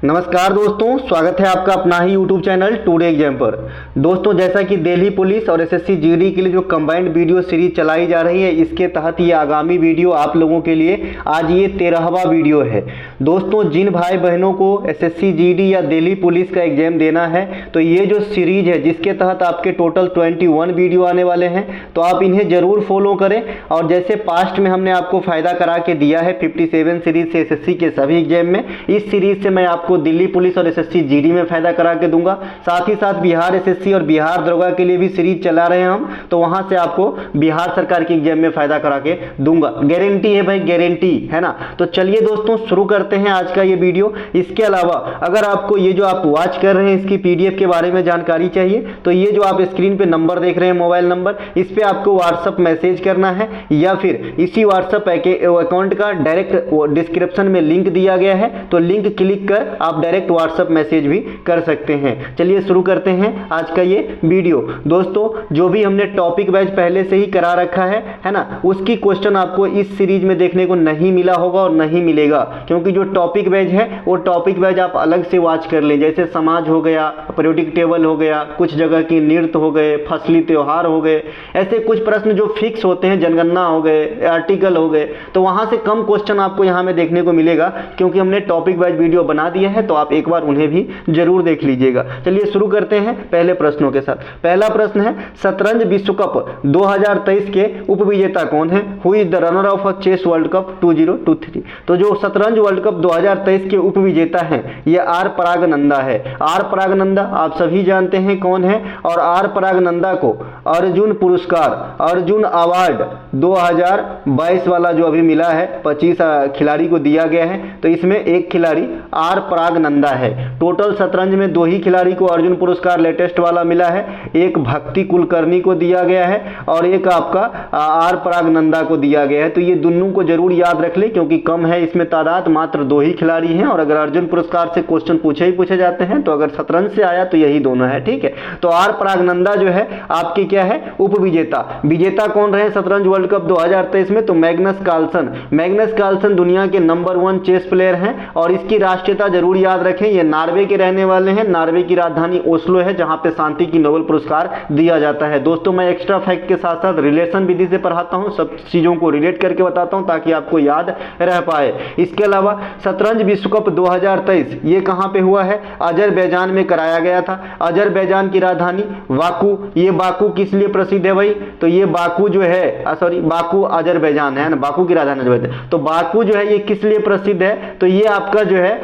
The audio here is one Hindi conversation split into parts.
नमस्कार दोस्तों, स्वागत है आपका अपना ही YouTube चैनल टुडे एग्जाम पर। दोस्तों, जैसा कि दिल्ली पुलिस और एसएससी जीडी के लिए जो कंबाइंड वीडियो सीरीज चलाई जा रही है, इसके तहत ये आगामी वीडियो आप लोगों के लिए आज ये 13वां वीडियो है। दोस्तों, जिन भाई बहनों को एसएससी जीडी या दिल्ली पुलिस का एग्जाम देना है, तो ये जो सीरीज है जिसके तहत आपके टोटल 21 वीडियो आने वाले हैं, तो आप इन्हें ज़रूर फॉलो करें। और जैसे पास्ट में हमने आपको फ़ायदा करा के दिया है 57 सीरीज से एसएससी के सभी एग्जाम में, इस सीरीज से मैं आपको दिल्ली पुलिस और एसएससी जीडी में फायदा करा के दूंगा। साथ ही साथ बिहार एसएससी और बिहार दरोगा के लिए भी सीरीज चला रहे हैं हम, तो वहां से आपको बिहार सरकार के एग्जाम में फायदा करा के दूंगा। गारंटी है भाई, गारंटी है ना। तो चलिए दोस्तों, शुरू करते हैं आज का ये वीडियो। इसके अलावा अगर आपको ये जो आप वॉच कर रहे हैं इसकी पीडीएफ के बारे में जानकारी चाहिए, तो ये जो आप स्क्रीन पे नंबर देख रहे हैं, मोबाइल नंबर, इस पे आपको व्हाट्सएप मैसेज करना है, या फिर इसी व्हाट्सएप अकाउंट का डायरेक्ट डिस्क्रिप्शन में लिंक दिया गया है, तो लिंक क्लिक कर आप डायरेक्ट व्हाट्सएप मैसेज भी कर सकते हैं। चलिए शुरू करते हैं आज का ये वीडियो। दोस्तों, जो भी हमने टॉपिक वाइज पहले से ही करा रखा है ना, उसकी क्वेश्चन आपको इस सीरीज में देखने को नहीं मिला होगा और नहीं मिलेगा, क्योंकि जो टॉपिक वाइज है वो टॉपिक वाइज आप अलग से वॉच कर लें। जैसे समाज हो गया, पीरियोडिक टेबल हो गया, कुछ जगह की नृत्य हो गए, फसली त्योहार हो गए, ऐसे कुछ प्रश्न जो फिक्स होते हैं, जनगणना हो गए, आर्टिकल हो गए, तो वहां से कम क्वेश्चन आपको यहाँ में देखने को मिलेगा, क्योंकि हमने टॉपिक वाइज वीडियो बना दिया है। तो आप एक बार उन्हें भी जरूर देख लीजिएगा। चलिए शुरू करते हैं पहले प्रश्नों के साथ। पहला प्रश्न है, शतरंज विश्व कप 2023 के उपविजेता कौन है? Who is the runner up chess world cup 2023? तो जो शतरंज वर्ल्ड कप 2023 के उपविजेता हैं, ये आर परागनंदा है। आर परागनंदा आप सभी जानते हैं कौन है, और आर परागनंदा को अर्जुन पुरस्कार, अर्जुन अवार्ड 2022 वाला जो अभी मिला है, 25 खिलाड़ी को दिया गया है, तो इसमें एक खिलाड़ी आर परागनंदा है। टोटल शतरंज में 2 ही खिलाड़ी को अर्जुन पुरस्कार लेटेस्ट वाला मिला है, एक भक्ति कुलकर्णी को दिया गया है और एक आपका आर परागनंदा को दिया गया है। तो ये दोनों को जरूर याद रख ले, क्योंकि कम है इसमें तादाद, मात्र 2 ही खिलाड़ी हैं, और अगर अर्जुन पुरस्कार से क्वेश्चन पूछे जाते हैं, तो अगर शतरंज से आया तो यही दोनों है, ठीक है। तो आर परागनंदा जो है आपके क्या है, उपविजेता। विजेता कौन रहे शतरंज वर्ल्ड कप 2023 में? तो मैग्नस कार्लसन। मैग्नस कार्लसन दुनिया के नंबर 1 चेस प्लेयर हैं, और इसकी राष्ट्रीयता जरूर याद रखें, ये नॉर्वे के रहने वाले हैं। नॉर्वे की राजधानी ओस्लो है, जहां पे शांति की नोबेल पुरस्कार दिया जाता है। दोस्तों, मैं एक्स्ट्रा फैक्ट के साथ साथ रिलेशन विधि से पढ़ाता हूं, सब चीजों को रिलेट करके बताता हूं ताकि आपको याद रह पाए। इसके अलावा शतरंज विश्व कप 2023 ये कहां पे हुआ है? अजरबैजान में कराया गया था। अजरबैजान की राजधानी बाकू। ये बाकू किस लिए प्रसिद्ध है भाई? तो ये बाकू जो है, सॉरी, बाकू अजरबैजान है ना, बाकू की राजधानी अजरबैजान। तो बाकू जो है ये किस लिए प्रसिद्ध है? तो ये आपका जो है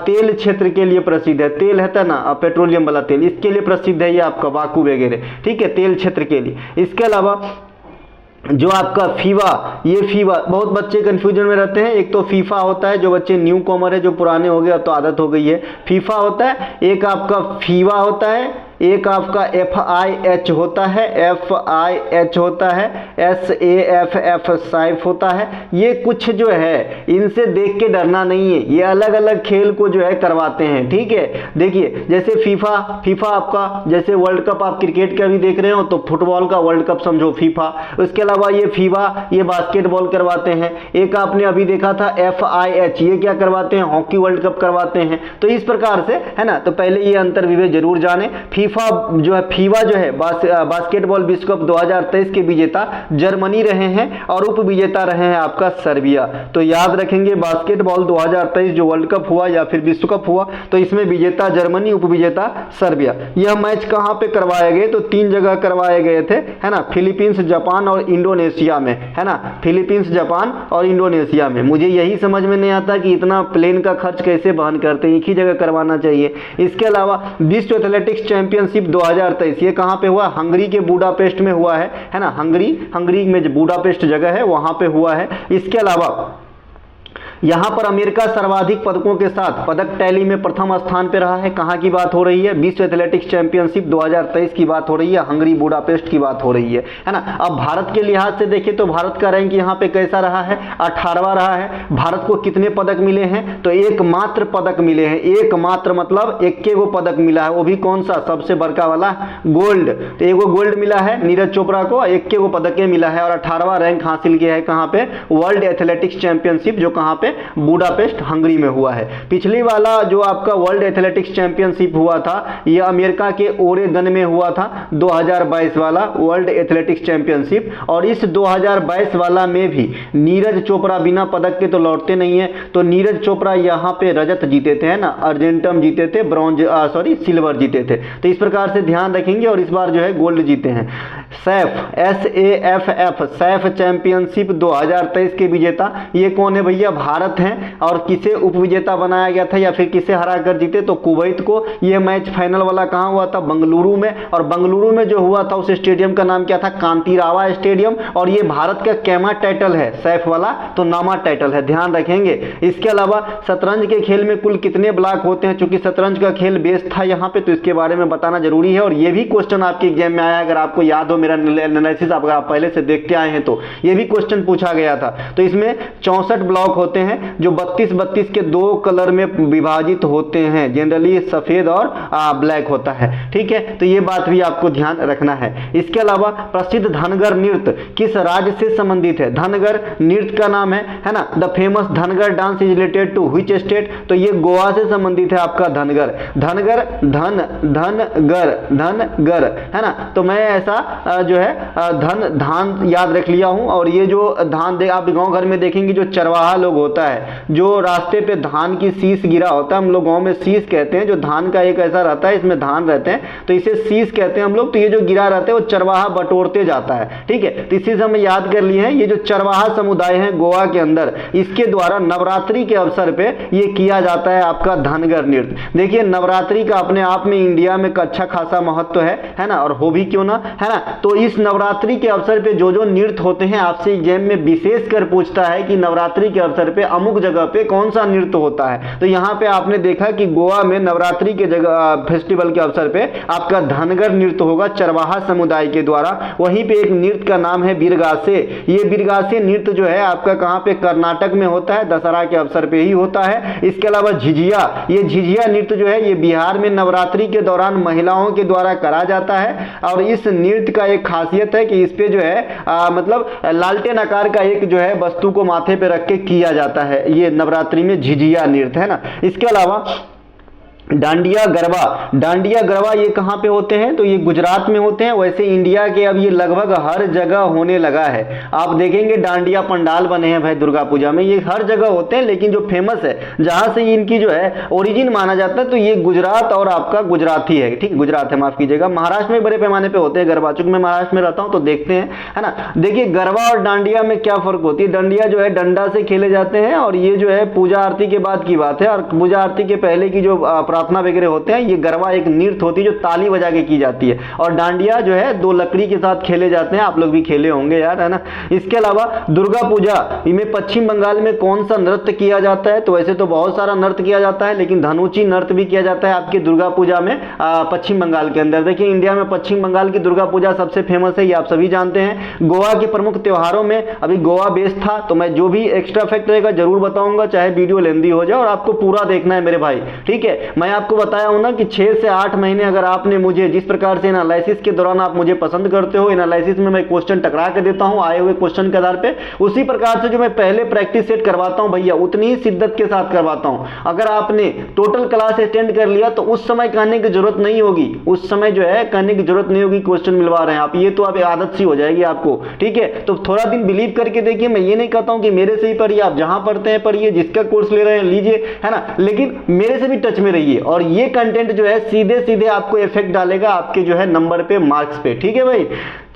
तेल क्षेत्र के लिए प्रसिद्ध है। तेल है ना, पेट्रोलियम वाला तेल, इसके लिए प्रसिद्ध है ये आपका बाकू वगैरह, ठीक है, तेल क्षेत्र के लिए। इसके अलावा जो आपका फीवा, ये फीवा बहुत बच्चे कंफ्यूजन में रहते हैं। एक तो फीफा होता है, जो बच्चे न्यू कॉमर है, जो पुराने हो गए अब तो आदत हो गई है, फीफा होता है, एक आपका फीवा होता है, एक आपका FIH होता है, FIH होता है, SAFF साइफ होता है। ये कुछ जो है इनसे देख के डरना नहीं है, ये अलग अलग खेल को जो है करवाते हैं, ठीक है। देखिए, जैसे फीफा आपका, जैसे वर्ल्ड कप आप क्रिकेट का भी देख रहे हो, तो फुटबॉल का वर्ल्ड कप समझो फीफा। उसके अलावा ये फीवा, ये बास्केटबॉल करवाते हैं। एक आपने अभी देखा था FIH, ये क्या करवाते हैं? हॉकी वर्ल्ड कप करवाते हैं। तो इस प्रकार से है ना, तो पहले ये अंतर विवेक जरूर जाने। फीफा जो है, फीवा जो है, बास्केटबॉल विश्व कप 2023 के विजेता जर्मनी रहे हैं, और उपविजेता रहे हैं आपका सर्बिया। तो याद रखेंगे, बास्केटबॉल 2023 जो वर्ल्ड कप हुआ या फिर विश्व कप हुआ, तो इसमें विजेता जर्मनी, उपविजेता सर्बिया। यह मैच कहां पे करवाए गए? तो 3 जगह करवाए गए थे, है ना, फिलीपींस, जापान और इंडोनेशिया में, है ना, फिलीपींस, जापान और इंडोनेशिया में। मुझे यही समझ में नहीं आता कि इतना प्लेन का खर्च कैसे वहन करते हैं, एक ही जगह करवाना चाहिए। इसके अलावा विश्व एथलेटिक्स चैंपियनशिप 2023 ये कहां पे हुआ? हंगरी के बुडापेस्ट में हुआ है ना, हंगरी में जो बुडापेस्ट जगह है वहां पे हुआ है। इसके अलावा यहां पर अमेरिका सर्वाधिक पदकों के साथ पदक टैली में प्रथम स्थान पे रहा है। कहां की बात हो रही है? विश्व एथलेटिक्स चैंपियनशिप 2023 की बात हो रही है, हंगरी बुडापेस्ट की बात हो रही है ना। अब भारत के लिहाज से देखें तो भारत का रैंक यहां पे कैसा रहा है? 18वां रहा है। भारत को कितने पदक मिले हैं? तो एकमात्र पदक मिले हैं, एकमात्र मतलब 21 पदक मिला है, वो भी कौन सा? सबसे बड़का वाला गोल्ड। तो एगो गोल्ड मिला है नीरज चोपड़ा को, 21 पदक मिला है, और 18वां रैंक हासिल किया है कहां पे? वर्ल्ड एथलेटिक्स चैंपियनशिप, जो कहां पे? पे बुडापेस्ट हंगरी में हुआ है। पिछली वाला जो आपका वर्ल्ड एथलेटिक्स चैंपियनशिप हुआ था ये अमेरिका के ओरेगन में हुआ था 2022 वाला वर्ल्ड एथलेटिक्स चैंपियनशिप। और इस 2022 वाला में भी नीरज चोपड़ा बिना पदक के तो लौटते नहीं है, तो नीरज चोपड़ा यहाँ पे रजत जीते थे, है ना, अर्जेंटम जीते थे, सिल्वर जीते थे। तो इस प्रकार से ध्यान रखेंगे और इस बार जो है गोल्ड जीते हैं। SAFF सैफ चैंपियनशिप 2023 के विजेता ये कौन है भैया? भारत हैं। और किसे उपविजेता बनाया गया था या फिर किसे हरा कर जीते? तो कुवैत को। ये मैच फाइनल वाला कहाँ हुआ था? बंगलुरु में। और बंगलुरु में जो हुआ था उस स्टेडियम का नाम क्या था? कांतिरावा स्टेडियम। और ये भारत का कैमा टाइटल है सैफ वाला, तो नामा टाइटल है, ध्यान रखेंगे। इसके अलावा शतरंज के खेल में कुल कितने ब्लॉक होते हैं? चूंकि शतरंज का खेल बेस था यहाँ पे तो इसके बारे में बताना जरूरी है। और ये भी क्वेश्चन आपके एग्जाम में आया, अगर आपको याद हो मेरा एनालिसिस अगर आप पहले से देखते आए हैं तो ये भी क्वेश्चन पूछा गया था। तो इसमें 64 ब्लॉक होते हैं जो 32-32 के 2 कलर में विभाजित होते हैं, जनरली सफेद और ब्लैक होता है, ठीक है। तो ये बात भी आपको ध्यान रखना है। इसके अलावा प्रसिद्ध धनगर नृत्य किस राज्य से संबंधित है? धनगर नृत्य का नाम है ना, the famous Dhangar dance is related to which state? तो ये गोवा से संबंधित है आपका धनगर। धनगर है ना। तो मैं ऐसा जो है धान याद रख लिया हूं। और ये जो धान आप गांव घर में देखेंगे जो चरवाहा लोग होता है, जो रास्ते पे धान की शीश गिरा होता है, हम लोग गांव में शीश कहते हैं, जो धान का एक ऐसा रहता है इसमें धान रहते हैं तो इसे शीश कहते हैं हम लोग। तो ये जो गिरा रहता है वो चरवाहा बटोरते जाता है, ठीक है। तो इसी से हम याद कर लिए हैं ये जो चरवाहा समुदाय है गोवा के अंदर, इसके द्वारा नवरात्रि के अवसर पे ये किया जाता है आपका धनगर नृत्य। देखिए नवरात्रि का अपने आप में इंडिया में अच्छा खासा महत्व है ना, और हो भी क्यों ना, है ना। तो इस नवरात्रि के अवसर पे जो नृत्य होते हैं आपसे एग्जाम में विशेष कर पूछता है कि नवरात्रि के अवसर पे अमुक जगह पे कौन सा नृत्य होता है। तो यहाँ पे आपने देखा कि गोवा में नवरात्रि के जगह फेस्टिवल के अवसर पे आपका धनगर नृत्य होगा चरवाहा समुदाय के द्वारा। वहीं पे एक नृत्य का नाम है बिरगासे। ये बिरगासे नृत्य जो है आपका कहाँ पे? कर्नाटक में होता है, दशहरा के अवसर पे ही होता है। इसके अलावा झिझिया, ये झिझिया नृत्य जो है ये बिहार में नवरात्रि के दौरान महिलाओं के द्वारा करा जाता है। और इस नृत्य का एक खासियत है कि इस पे जो है मतलब लालटेन आकार का एक जो है वस्तु को माथे पे रख के किया जाता है, ये नवरात्रि में झिझिया नृत्य, है ना। इसके अलावा डांडिया गरबा ये कहाँ पे होते हैं? तो ये गुजरात में होते हैं। वैसे इंडिया के अब ये लगभग हर जगह होने लगा है। आप देखेंगे डांडिया पंडाल बने हैं भाई दुर्गा पूजा में, ये हर जगह होते हैं। लेकिन जो फेमस है जहां से इनकी जो है ओरिजिन माना जाता है तो ये गुजरात और आपका गुजराती है, ठीक, गुजरात है, माफ कीजिएगा। महाराष्ट्र में बड़े पैमाने पे होते हैं गरबा, चूंकि मैं महाराष्ट्र में रहता हूँ तो देखते हैं, है ना। देखिए गरबा और डांडिया में क्या फर्क होती है? डांडिया जो है डंडा से खेले जाते हैं और ये जो है पूजा आरती के बाद की बात है। और पूजा आरती के पहले की जो प्रार्थना वगैरह होते हैं, ये गरबा एक नृत्य होती है जो ताली बजा के की जाती है। और डांडिया जो है 2 लकड़ी के साथ खेले जाते हैं, आप लोग भी खेले होंगे यार, है ना। इसके अलावा दुर्गा पूजा में पश्चिम बंगाल में कौन सा नृत्य किया जाता है? तो वैसे तो बहुत सारा नृत्य किया जाता है, लेकिन धनुची नृत्य भी किया जाता है आपकी दुर्गा पूजा में पश्चिम बंगाल के अंदर। देखिए इंडिया में पश्चिम बंगाल की दुर्गा पूजा सबसे फेमस है, ये आप सभी जानते हैं। गोवा के प्रमुख त्योहारों में अभी गोवा बेस्ड था तो मैं जो भी एक्स्ट्रा फैक्ट रहेगा जरूर बताऊंगा, चाहे वीडियो लेंदी हो जाए, और आपको पूरा देखना है मेरे भाई, ठीक है। मैं आपको बताया हूं ना कि 6 से 8 महीने अगर आपने मुझे जिस प्रकार से एनालिसिस के दौरान आप मुझे पसंद करते हो, एनालिसिस में मैं क्वेश्चन टकरा के देता हूं आए हुए क्वेश्चन के आधार पे, उसी प्रकार से जो मैं पहले प्रैक्टिस सेट करवाता हूं भैया उतनी ही शिद्दत के साथ करवाता हूं। अगर आपने टोटल क्लास अटेंड कर लिया तो उस समय कहने की जरूरत नहीं होगी, उस समय जो है कहने की जरूरत नहीं होगी क्वेश्चन मिलवा रहे हैं आप, ये तो अब आदत सी हो जाएगी आपको, ठीक है। तो थोड़ा दिन बिलीव करके देखिए, मैं ये नहीं कहता हूं कि मेरे से ही पढ़िए, आप जहां पढ़ते हैं पढ़िए, जिसका कोर्स ले रहे हैं लीजिए, है ना, लेकिन मेरे से भी टच में रहिए। और ये कंटेंट जो है सीधे सीधे आपको इफेक्ट डालेगा आपके जो है नंबर पे, मार्क्स पे, ठीक है भाई।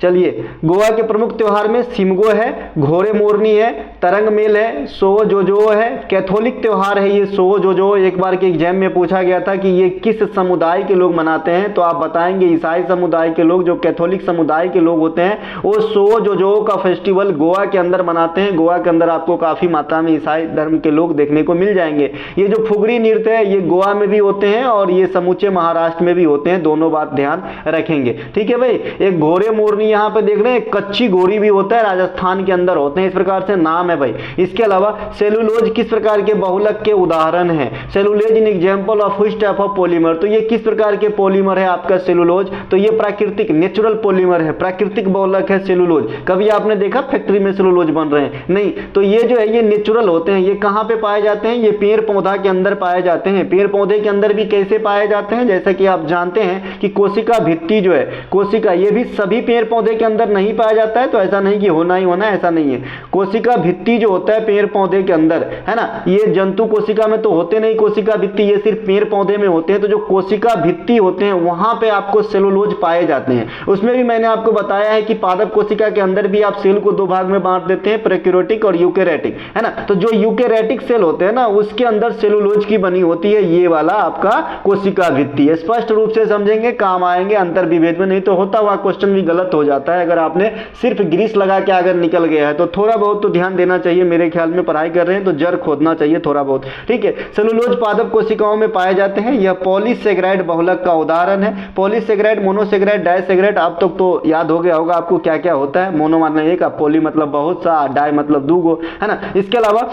चलिए गोवा के प्रमुख त्योहार में सिमगो है, घोड़े मोरनी है, तरंग मेल है, सो जोजो है। कैथोलिक त्योहार है ये सो जोजो, एक बार के एग्जाम में पूछा गया था कि ये किस समुदाय के लोग मनाते हैं, तो आप बताएंगे ईसाई समुदाय के लोग, जो कैथोलिक समुदाय के लोग होते हैं वो सो जोजो का फेस्टिवल गोवा के अंदर मनाते हैं। गोवा के अंदर आपको काफी मात्रा में ईसाई धर्म के लोग देखने को मिल जाएंगे। ये जो फुगड़ी नृत्य है ये गोवा में भी होते हैं और ये समूचे महाराष्ट्र में भी होते हैं, दोनों बात ध्यान रखेंगे, ठीक है भाई। एक घोड़े मोरनी यहाँ पे देख रहे हैं कच्ची घोड़ी भी होता है, राजस्थान के अंदर होते हैं, इस प्रकार से नाम है भाई। इसके अलावा सेलुलोज किस प्रकार के बहुलक के उदाहरण है? Cellulose in example of which type of polymer, तो ये किस प्रकार के पॉलीमर है आपका सेलुलोज? तो ये प्राकृतिक नेचुरल पॉलीमर है, प्राकृतिक बहुलक है सेलुलोज। कभी आपने देखा फैक्ट्री में सेलुलोज बन रहे हैं? नहीं। तो ये जो है ये नेचुरल होते हैं। ये कहां पे पाए जाते हैं? ये पेड़ पौधा के अंदर पाए जाते हैं। पेड़ पौधे के अंदर भी कैसे पाए जाते हैं? जैसा कि आप जानते हैं कि कोशिका भित्ति जो है, कोशिका, ये भी सभी पेड़ पौधे के अंदर नहीं पाया जाता है, तो ऐसा नहीं कि होना ही होना, ऐसा नहीं है। कोशिका भित्ति जो होता है पेड़ पौधे के अंदर, है ना, ये जंतु कोशिका में तो होते नहीं कोशिका भित्ति, ये सिर्फ पेड़ पौधे में होते हैं। तो जो कोशिका भित्ति होते हैं वहां पे आपको सेलुलोज पाए जाते हैं। उसमें भी मैंने आपको बताया है कि पादप कोशिका के अंदर भी आप सेल को दो भाग में बांट देते हैं, प्रोकैरियोटिक और यूकेरियोटिक, है ना। तो जो यूकेरियोटिक सेल होते हैं ना, उसके अंदर सेलुलोज की बनी होती है ये वाला आपका कोशिका भित्ति। स्पष्ट रूप से समझेंगे, काम आएंगे अंतर विभेद में, नहीं तो होता हुआ क्वेश्चन भी गलत हो जाता है। अगर आपने सिर्फ ग्रीस लगा के अगर निकल गया है तो थोड़ा बहुत तो ध्यान देना चाहिए। मेरे ख्याल में पढ़ाई कर रहे हैं तो जड़ खोदना चाहिए थोड़ा बहुत, ठीक है। सेलुलोज पादप कोशिकाओं में पाए जाते हैं। यह पॉलीसेकेराइड बहुलक का उदाहरण है। पॉलीसेकेराइड, मोनोसेकेराइड, डाइसेकेराइड, आप तक तो याद हो गया होगा आपको क्या क्या होता है। मोनो मतलब एक, पॉली मतलब बहुत सा, डाई मतलब दूगो, है ना। इसके अलावा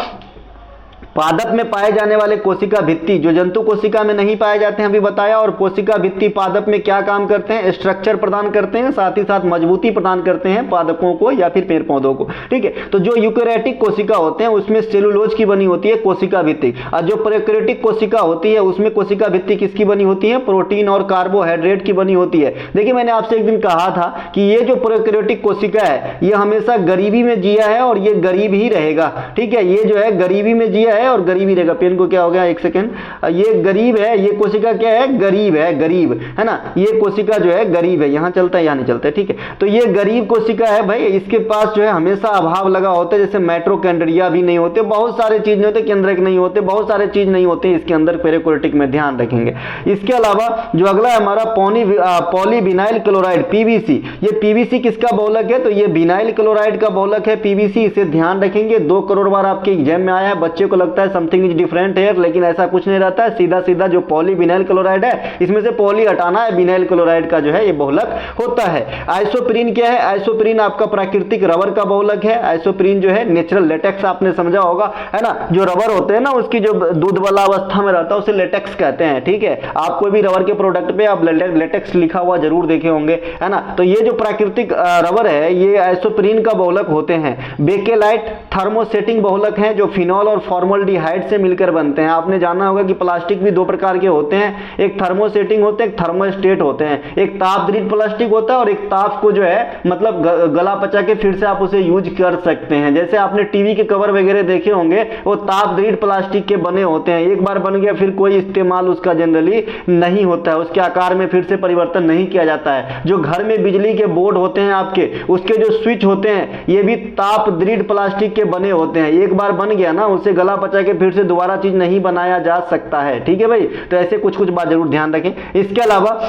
पादप में पाए जाने वाले कोशिका भित्ति जो जंतु कोशिका में नहीं पाए जाते हैं, अभी बताया। और कोशिका भित्ति पादप में क्या काम करते हैं? स्ट्रक्चर प्रदान करते हैं, साथ ही साथ मजबूती प्रदान करते हैं पादपों को या फिर पेड़ पौधों को, ठीक है। तो जो यूकेरियोटिक कोशिका होते हैं उसमें सेलुलोज की बनी होती है कोशिका भित्ति, और जो प्रोकैरियोटिक कोशिका होती है उसमें कोशिका भित्ति किसकी बनी होती है? प्रोटीन और कार्बोहाइड्रेट की बनी होती है। देखिए मैंने आपसे एक दिन कहा था कि ये जो प्रोकैरियोटिक कोशिका है ये हमेशा गरीबी में जिया है और ये गरीब ही रहेगा, ठीक है। ये जो है गरीबी में जिया है और गरीब ही रहेगा। पेन को क्या हो गया, एक सेकेंड, ये गरीब है, ये कोशिका क्या है? गरीब है, गरीब, है ना। ये कोशिका जो है गरीब है, यहां चलता है यहां नहीं चलता है, ठीक है। तो ये गरीब कोशिका है भाई, इसके पास जो है हमेशा अभाव लगा होता है। जैसे माइटोकॉन्ड्रिया भी नहीं होते, बहुत सारे चीज नहीं होते, केंद्रक नहीं होते, बहुत सारे चीज नहीं होते इसके अंदर प्रोकैरियोटिक में, ध्यान रखेंगे। इसके अलावा जो अगला है हमारा पॉलीविनाइल क्लोराइड, पीवीसी। ये पीवीसी किसका बहुलक है? तो ये विनाइल क्लोराइड का बहुलक है पीवीसी, इसे ध्यान रखेंगे। 2 करोड़ बार आपके एग्जाम में आया है। बच्चे को लगता है समथिंग इज डिफरेंट है, लेकिन ऐसा कुछ नहीं रहता है। सीधा सीधा जो पॉलीविनाइल क्लोराइड है इसमें से पॉली हटाना है, विनाइल क्लोराइड का जो है ये बहुलक होता है। आइसोप्रीन क्या है? आइसोप्रीन आपका प्राकृतिक रबर का बहुलक है। आइसोप्रीन जो है नेचुरल लेटेक्स, आपने समझा होगा, है ना। जो रबर होते हैं ना उसकी जो दूध वाला अवस्था में रहता है उसे लेटेक्स कहते हैं, ठीक है। आप कोई भी रबर के प्रोडक्ट पे आप लेटेक्स लिखा हुआ जरूर देखे होंगे, है ना। तो ये जो प्राकृतिक रबर है ये आइसोप्रीन का बहुलक होते हैं। बेकेलाइट थर्मोसेटिंग बहुलक है जो फिनॉल और फॉर्मल्डिहाइड से मिलकर बनते हैं। आपने जाना होगा कि प्लास्टिक भी 2 प्रकार के होते हैं, एक थर्मोसेटिंग होते हैं, एक थर्मोस्टेट होते हैं। एक ताप दृढ़ प्लास्टिक होता है और एक ताप को जो है मतलब गला पचा के फिर से आप उसे यूज कर सकते हैं। जैसे आपने टीवी के कवर वगैरह देखे होंगे वो ताप दृढ़ प्लास्टिक के बने होते हैं। एक बार बन गया फिर कोई इस्तेमाल उसका जनरली नहीं होता है, उसके आकार में फिर से परिवर्तन नहीं किया जाता है। जो घर में बिजली के बोर्ड होते हैं आपके, उसके जो स्विच होते हैं ये भी ताप दृढ़ प्लास्टिक के बने होते हैं। एक बार बन गया ना उसे गला पचा के फिर से दोबारा चीज नहीं बनाया जा सकता है, ठीक है भाई। तो ऐसे कुछ कुछ बात जरूर ध्यान रखें। इसके अलावा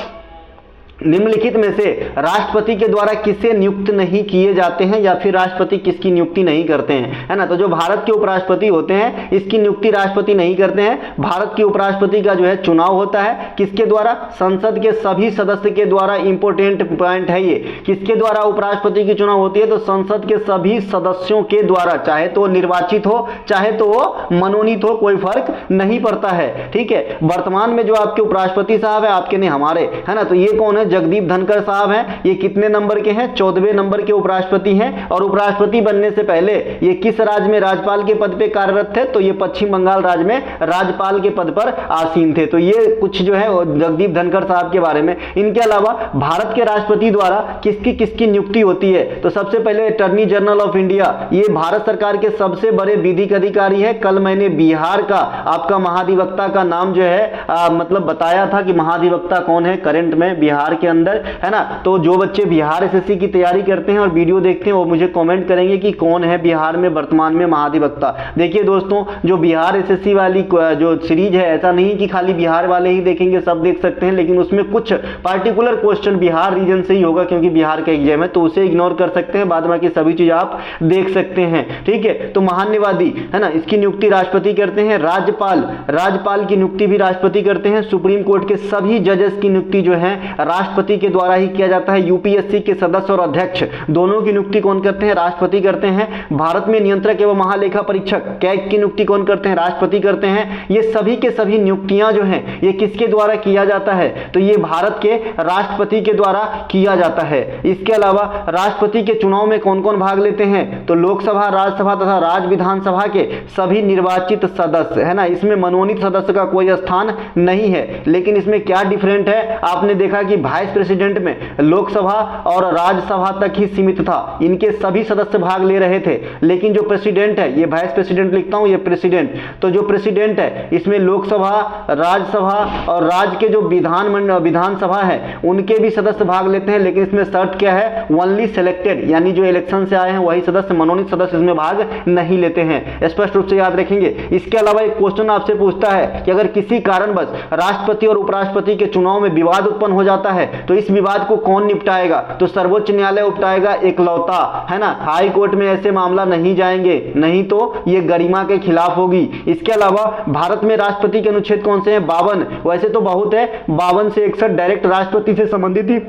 निम्नलिखित में से राष्ट्रपति के द्वारा किसे नियुक्त नहीं किए जाते हैं या फिर राष्ट्रपति किसकी नियुक्ति नहीं करते हैं, है ना। तो जो भारत के उपराष्ट्रपति होते हैं इसकी नियुक्ति राष्ट्रपति नहीं करते हैं। भारत के उपराष्ट्रपति का जो है चुनाव होता है किसके द्वारा? संसद के सभी सदस्य के द्वारा। इंपोर्टेंट पॉइंट है ये, किसके द्वारा उपराष्ट्रपति की चुनाव होती है? तो संसद के सभी सदस्यों के द्वारा, चाहे तो निर्वाचित हो चाहे तो मनोनीत हो, कोई फर्क नहीं पड़ता है, ठीक है। वर्तमान में जो आपके उपराष्ट्रपति साहब है आपके नहीं हमारे, है ना। तो ये कौन है? जगदीप धनखड़ साहब हैं। ये कितने नंबर के हैं? 14वें नंबर के उपराष्ट्रपति हैं। और उपराष्ट्रपति बनने से पहले ये किस राज्य में राज्यपाल के पद पे कार्यरत थे? तो ये पश्चिम बंगाल राज्य में राज्यपाल के पद पर आसीन थे। तो ये कुछ जो है जगदीप धनखड़ साहब के बारे में। इनके अलावा भारत के राष्ट्रपति द्वारा किसकी किसकी नियुक्ति होती है? तो सबसे पहले अटॉर्नी जनरल ऑफ इंडिया, ये भारत सरकार के सबसे बड़े विधिक अधिकारी है। कल मैंने बिहार का आपका महाधिवक्ता का नाम जो है मतलब बताया था कि महाधिवक्ता कौन है करंट में बिहार के अंदर, है ना। तो जो बच्चे बिहार एसएससी की तैयारी करते हैं और वीडियो देखते हैं वो मुझे कमेंट करेंगे कि कौन है बिहार में वर्तमान में महाधिवक्ता। देखिए दोस्तों, जो बिहार एसएससी वाली जो सीरीज है ऐसा नहीं कि खाली बिहार वाले ही देखेंगे, सब देख सकते हैं, लेकिन उसमें कुछ पार्टिकुलर क्वेश्चन बिहार रीजन से ही होगा क्योंकि बिहार का एग्जाम है, तो उसे इग्नोर कर सकते हैं, बाद बाकी सभी चीज आप देख सकते हैं, ठीक है। तो महान्यवादी, है ना, इसकी नियुक्ति राष्ट्रपति करते हैं। राज्यपाल की नियुक्ति भी राष्ट्रपति करते हैं। सुप्रीम कोर्ट के सभी जजेस की नियुक्ति जो है राष्ट्रपति के द्वारा ही किया जाता है। यूपीएससी के सदस्य और अध्यक्ष दोनों की नियुक्ति कौन करते हैं? राष्ट्रपति करते हैं। भारत में नियंत्रक एवं महालेखा परीक्षक कैग की नियुक्ति कौन करते हैं? राष्ट्रपति करते हैं। ये सभी के सभी नियुक्तियां जो हैं ये किसके द्वारा किया जाता है? तो ये भारत के राष्ट्रपति के द्वारा किया जाता है। इसके अलावा राष्ट्रपति के चुनाव में कौन कौन भाग लेते हैं? तो लोकसभा, राज्यसभा तथा राज्य विधानसभा के सभी निर्वाचित सदस्य, है ना। इसमें मनोनीत सदस्य का कोई स्थान नहीं है। लेकिन इसमें क्या डिफरेंट है? आपने देखा कि वाइस प्रेसिडेंट में लोकसभा और राज्यसभा तक ही सीमित था, इनके सभी सदस्य भाग ले रहे थे। लेकिन जो प्रेसिडेंट है, ये वाइस प्रेसिडेंट लिखता हूं, ये प्रेसिडेंट, तो जो प्रेसिडेंट है इसमें लोकसभा, राज्यसभा और राज्य के जो विधानसभा है उनके भी सदस्य भाग लेते हैं। लेकिन इसमें शर्त क्या है? ओनली सिलेक्टेड, यानी जो इलेक्शन से आए हैं वही सदस्य, मनोनीत सदस्य इसमें भाग नहीं लेते हैं। स्पष्ट रूप से याद रखेंगे। इसके अलावा एक क्वेश्चन आपसे पूछता है कि अगर किसी कारणवश राष्ट्रपति और उपराष्ट्रपति के चुनाव में विवाद उत्पन्न हो जाता है तो इस विवाद को कौन निपटाएगा? तो सर्वोच्च न्यायालय उपटाएगा इकलौता, है ना। हाई कोर्ट में ऐसे मामला नहीं जाएंगे, नहीं तो ये गरिमा के खिलाफ होगी। इसके अलावा भारत में राष्ट्रपति के अनुच्छेद कौन से हैं? 52। वैसे तो बहुत है, 52 से 61 डायरेक्ट राष्ट्रपति से संबंधित ही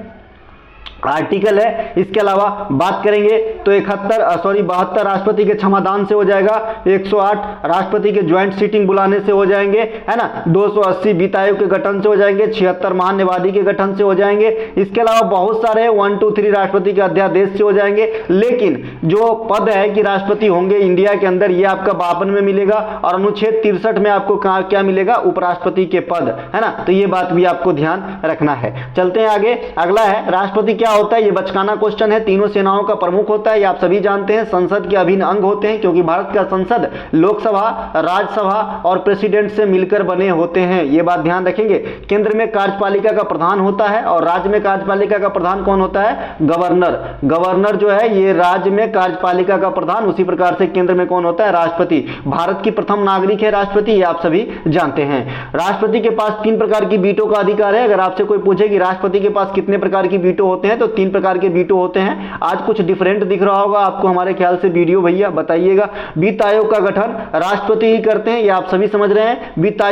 आर्टिकल है। इसके अलावा बात करेंगे तो 72 राष्ट्रपति के क्षमादान से हो जाएगा, 108 राष्ट्रपति के ज्वाइंट सीटिंग बुलाने से हो जाएंगे, है ना, 280 वित्त आयोग के गठन से हो जाएंगे, 76 महान्यायवादी के गठन से हो जाएंगे। इसके अलावा बहुत सारे 1, 2, 3 राष्ट्रपति के अध्यादेश से हो जाएंगे। लेकिन जो पद है कि राष्ट्रपति होंगे इंडिया के अंदर, ये आपका 52 में मिलेगा और अनुच्छेद 63 में आपको क्या मिलेगा? उपराष्ट्रपति के पद, है ना। तो ये बात भी आपको ध्यान रखना है। चलते हैं आगे। अगला है राष्ट्रपति क्या होता है? ये बचकाना क्वेश्चन है। तीनों सेनाओं का प्रमुख होता है, ये आप सभी जानते हैं। संसद के अभिन्न अंग होते हैं, क्योंकि भारत का संसद लोकसभा, राज्यसभा और प्रेसिडेंट से मिलकर बने होते हैं। ये बात ध्यान रखेंगे। केंद्र में कार्यपालिका का प्रधान होता है और राज्य में कार्यपालिका का प्रधान कौन होता है? गवर्नर। गवर्नर जो है ये राज्य में कार्यपालिका का प्रधान, उसी प्रकार से केंद्र में कौन होता है? राष्ट्रपति। भारत की प्रथम नागरिक है राष्ट्रपति, ये आप सभी जानते हैं। राष्ट्रपति के पास 3 प्रकार की वीटो का अधिकार है। अगर आपसे कोई पूछे कि राष्ट्रपति के पास कितने प्रकार की वीटो होते हैं, तो 3 प्रकार के वीटो होते हैं। आज कुछ डिफरेंट दिख रहा होगा आपको हमारे ख्याल से वीडियो, भैया बताइएगा। वित्त आयोग का गठन राष्ट्रपति ही करते हैं, ये आप सभी समझ रहे हैं। वित्त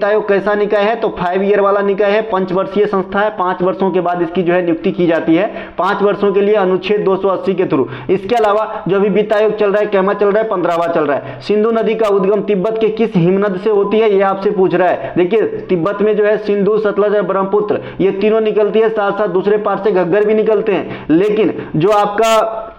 आयोग कैसा निकाय है? तो 5 ईयर वाला निकाय है, 5 वर्षीय संस्था है। 5 वर्षों के बाद इसकी जो है नियुक्ति की जाती है, 5 वर्षों के लिए अनुच्छेद 280 के थ्रू। इसके अलावा जो भी वित्त आयोग चल रहा है, कैमा चल रहा है? 15वां चल रहा है। सिंधु नदी का उद्गम तिब्बत के किस हिमनद से होती है? ये आपसे पूछ रहा है। देखिए तिब्बत में जो है सिंधु, सतलज और ब्रह्मपुत्र ये तीनों निकलती है, साथ साथ दूसरे पार से घग्गर भी निकलते हैं। लेकिन जो आपका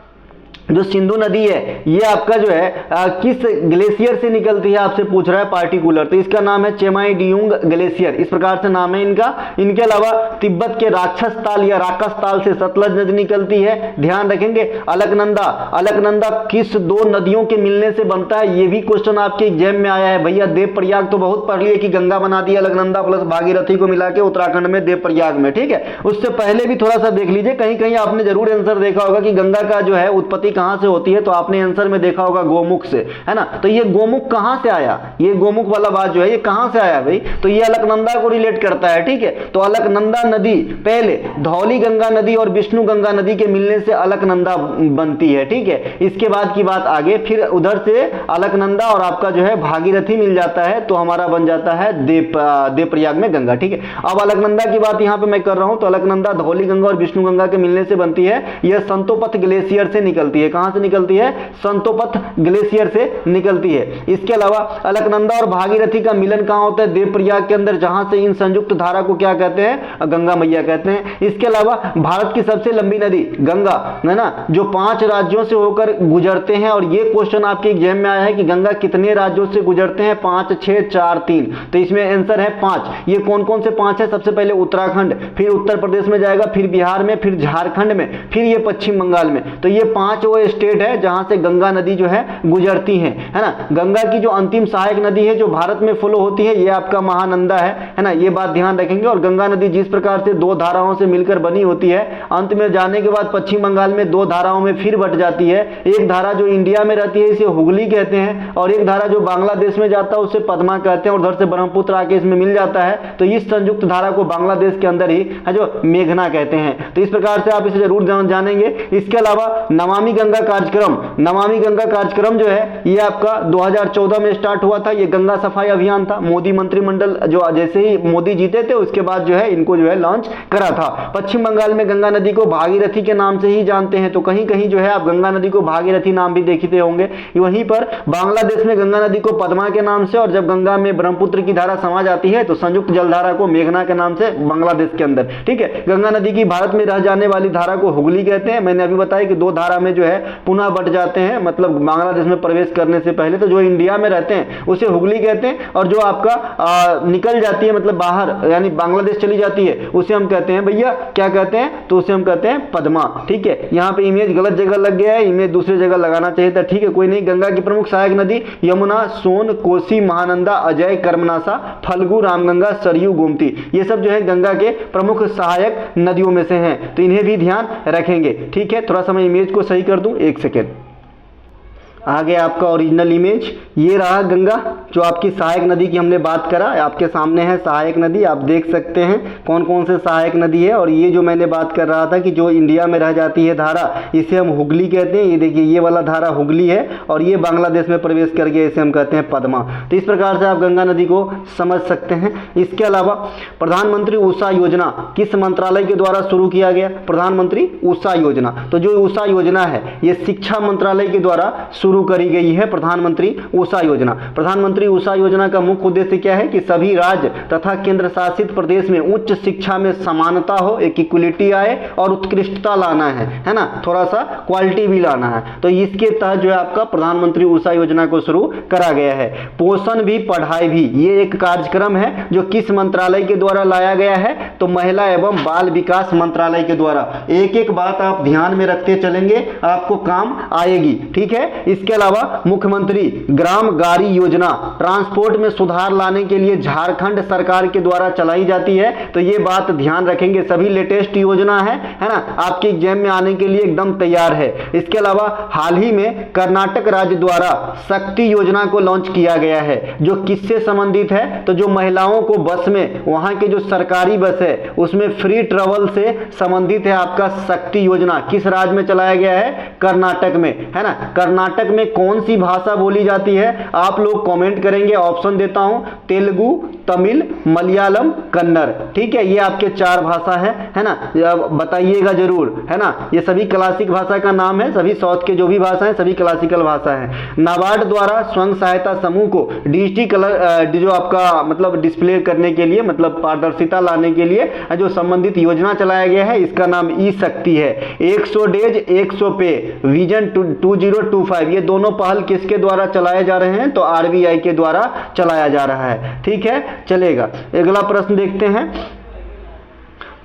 जो सिंधु नदी है ये आपका जो है किस ग्लेशियर से निकलती है आपसे पूछ रहा है पार्टिकुलर, तो इसका नाम है चेमाई डियुंग ग्लेशियर, इस प्रकार से नाम है इनका। इनके अलावा तिब्बत के राक्षस ताल या राकस ताल से सतलज नदी निकलती है, ध्यान रखेंगे। अलकनंदा किस 2 नदियों के मिलने से बनता है? ये भी क्वेश्चन आपके एग्जाम में आया है भैया। देव प्रयाग तो बहुत पढ़ लिए कि गंगा बना दी अलकनंदा प्लस भागीरथी को मिला के उत्तराखंड में देव प्रयाग में, ठीक है। उससे पहले भी थोड़ा सा देख लीजिए, कहीं कहीं आपने जरूर आंसर देखा होगा कि गंगा का जो है उत्पत्ति कहां से होती है, तो आपने आंसर में देखा होगा गोमुख से, है ना। तो ये गोमुख कहां से आया? ये गोमुख वाला बात जो है ये कहां से आया भाई? तो ये अलकनंदा को रिलेट करता है, ठीक है। तो अलकनंदा नदी पहले धौली गंगा नदी और विष्णु गंगा नदी के मिलने से अलकनंदा बनती है, ठीक है। इसके बाद की बात आगे, फिर उधर से अलकनंदा और आपका जो है भागीरथी मिल जाता है, तो हमारा बन जाता है देवप्रयाग में गंगा, ठीक है। अब अलकनंदा की बात यहां पे मैं कर रहा हूं, तो अलकनंदा धौली गंगा और विष्णु गंगा के मिलने से बनती है। यह संतोपथ ग्लेशियर से निकलती है। कहां से निकलती है? संतोपथ ग्लेशियर से निकलती है। इसके अलावा अलकनंदा और भागीरथी का मिलन कहां होता है? देवप्रयाग के अंदर, जहां से इन संयुक्त धारा को क्या कहते हैं? गंगा मैया कहते हैं। इसके अलावा भारत की सबसे लंबी नदी गंगा, है ना, जो 5 राज्यों से होकर गुजरते हैं, और ये क्वेश्चन आपके एग्जाम में आया है कि गंगा कितने राज्यों से गुजरते हैं? 5, 6, 4, 3, तो इसमें आंसर है 5। ये कौन कौन से 5 है? सबसे पहले उत्तराखंड, फिर उत्तर प्रदेश में जाएगा, फिर बिहार में, फिर झारखंड में, फिर ये पश्चिम बंगाल में। तो ये 5 वो स्टेट है जहां से गंगा नदी जो है गुजरती है ना। गंगा की जो अंतिम सहायक नदी है जो भारत में फ्लो होती है, ये आपका महानंदा है ना। ये बात ध्यान रखेंगे। और गंगा नदी जिस प्रकार से 2 धाराओं से मिलकर बनी होती है, अंत में जाने के बाद पश्चिम बंगाल में 2 धाराओं में फिर बट जाती है। एक धारा जो इंडिया में रहती है इसे हुगली कहते हैं, और एक धारा जो बांग्लादेश में जाता है उसे पद्मा कहते हैं, और उधर से ब्रह्मपुत्र आके इसमें मिल जाता है, तो इस संयुक्त धारा को बांग्लादेश के अंदर ही है जो मेघना कहते हैं। तो इस प्रकार से आप इसे जरूर जानेंगे। इसके अलावा नमामि गंगा कार्यक्रम, नमामि गंगा कार्यक्रम जो है ये आपका 2014 में स्टार्ट हुआ था। ये गंगा सफाई अभियान था। मोदी मंत्रिमंडल जो जैसे ही मोदी जीते थे उसके बाद जो है इनको जो है लॉन्च करा था। पश्चिम बंगाल में गंगा नदी को भागीरथी के नाम से ही जानते हैं, तो कहीं कहीं जो है आप गंगा नदी को भागीरथी नाम भी देखते होंगे। वहीं पर बांग्लादेश में गंगा नदी को पद्मा के नाम से, और जब गंगा में ब्रह्मपुत्र की धारा समा जाती है तो संयुक्त जलधारा को मेघना के नाम से बांग्लादेश के अंदर। ठीक है, गंगा नदी की भारत में रह जाने वाली धारा को हुगली कहते हैं। मैंने अभी बताया कि दो धारा में जो है पुनः बट जाते हैं, मतलब बांग्लादेश में प्रवेश करने से पहले। तो जो इंडिया में रहते हैं उसे हुगली कहते हैं, और जो आपका निकल जाती है मतलब बाहर यानी बांग्लादेश चली जाती है उसे हम कहते हैं भैया क्या कहते हैं, तो उसे हम कहते हैं पद्मा। ठीक है, यहाँ पे इमेज गलत जगह लग गया है, इमेज दूसरी जगह लगाना चाहिए था। ठीक है, कोई नहीं। गंगा की प्रमुख सहायक नदी यमुना, सोन, कोसी, महानंदा, अजय, कर्मनासा, फल्गु, रामगंगा, सरयू, गोमती, ये सब जो है गंगा के प्रमुख सहायक नदियों में से हैं, तो इन्हें भी ध्यान रखेंगे। ठीक है, थोड़ा सा मैं इमेज को सही कर दूं, एक सेकेंड। आगे आपका ओरिजिनल इमेज ये रहा गंगा, जो आपकी सहायक नदी की हमने बात करा, आपके सामने है सहायक नदी। आप देख सकते हैं कौन कौन से सहायक नदी है। और ये जो मैंने बात कर रहा था कि जो इंडिया में रह जाती है धारा, इसे हम हुगली कहते हैं। ये देखिए ये वाला धारा हुगली है, और ये बांग्लादेश में प्रवेश कर गया, इसे हम कहते हैं पद्मा। तो इस प्रकार से आप गंगा नदी को समझ सकते हैं। इसके अलावा प्रधानमंत्री उषा योजना किस मंत्रालय के द्वारा शुरू किया गया? प्रधानमंत्री उषा योजना। तो जो उषा योजना है ये शिक्षा मंत्रालय के द्वारा शुरू करी गई है, प्रधानमंत्री उषा योजना। प्रधानमंत्री उषा योजना का मुख्य उद्देश्य क्या है कि सभी राज्य तथा केंद्र शासित प्रदेश में उच्च शिक्षा में समानता हो, एक इक्वलिटी आए और उत्कृष्टता लाना है ना, थोड़ा सा क्वालिटी भी लाना है। तो इसके तहत जो है आपका प्रधानमंत्री उषा योजना को शुरू करा गया है। पोषण भी पढ़ाई भी, ये एक कार्यक्रम है जो किस मंत्रालय के द्वारा लाया गया है? तो महिला एवं बाल विकास मंत्रालय के द्वारा। एक एक बात आप ध्यान में रखते चलेंगे, आपको काम आएगी। ठीक है, इसके अलावा मुख्यमंत्री ग्राम गाड़ी योजना ट्रांसपोर्ट में सुधार लाने के लिए झारखंड सरकार के द्वारा चलाई जाती है। तो ये बात ध्यान रखेंगे, सभी लेटेस्ट योजना है ना, आपके एग्जाम में आने के लिए एकदम तैयार है। इसके अलावा हाल ही में कर्नाटक राज्य द्वारा शक्ति योजना को लॉन्च किया गया है, जो किससे संबंधित है? तो जो महिलाओं को बस में, वहां के जो सरकारी बस है उसमें फ्री ट्रेवल से संबंधित है आपका शक्ति योजना। किस राज्य में चलाया गया है? कर्नाटक में, है ना। कर्नाटक में कौन सी भाषा बोली जाती है? आप लोग कमेंट करेंगे, ऑप्शन देता हूं, तेलुगु, तमिल, मलयालम, कन्नड़। ठीक है, ये आपके चार भाषा है ना, बताइएगा जरूर, है ना। ये सभी क्लासिक भाषा का नाम है, सभी साउथ के जो भी भाषा है सभी क्लासिकल भाषा है। नाबार्ड द्वारा स्वयं सहायता समूह को डिजिटल जो आपका मतलब डिस्प्ले करने के लिए, मतलब पारदर्शिता लाने के लिए जो संबंधित योजना चलाया गया है, इसका नाम ई शक्ति है। 100 डेज 100 पे, विजन 2025, ये दोनों पहल किसके द्वारा चलाए जा रहे हैं? तो आरबीआई के द्वारा चलाया जा रहा है। ठीक है, चलेगा। अगला प्रश्न देखते हैं,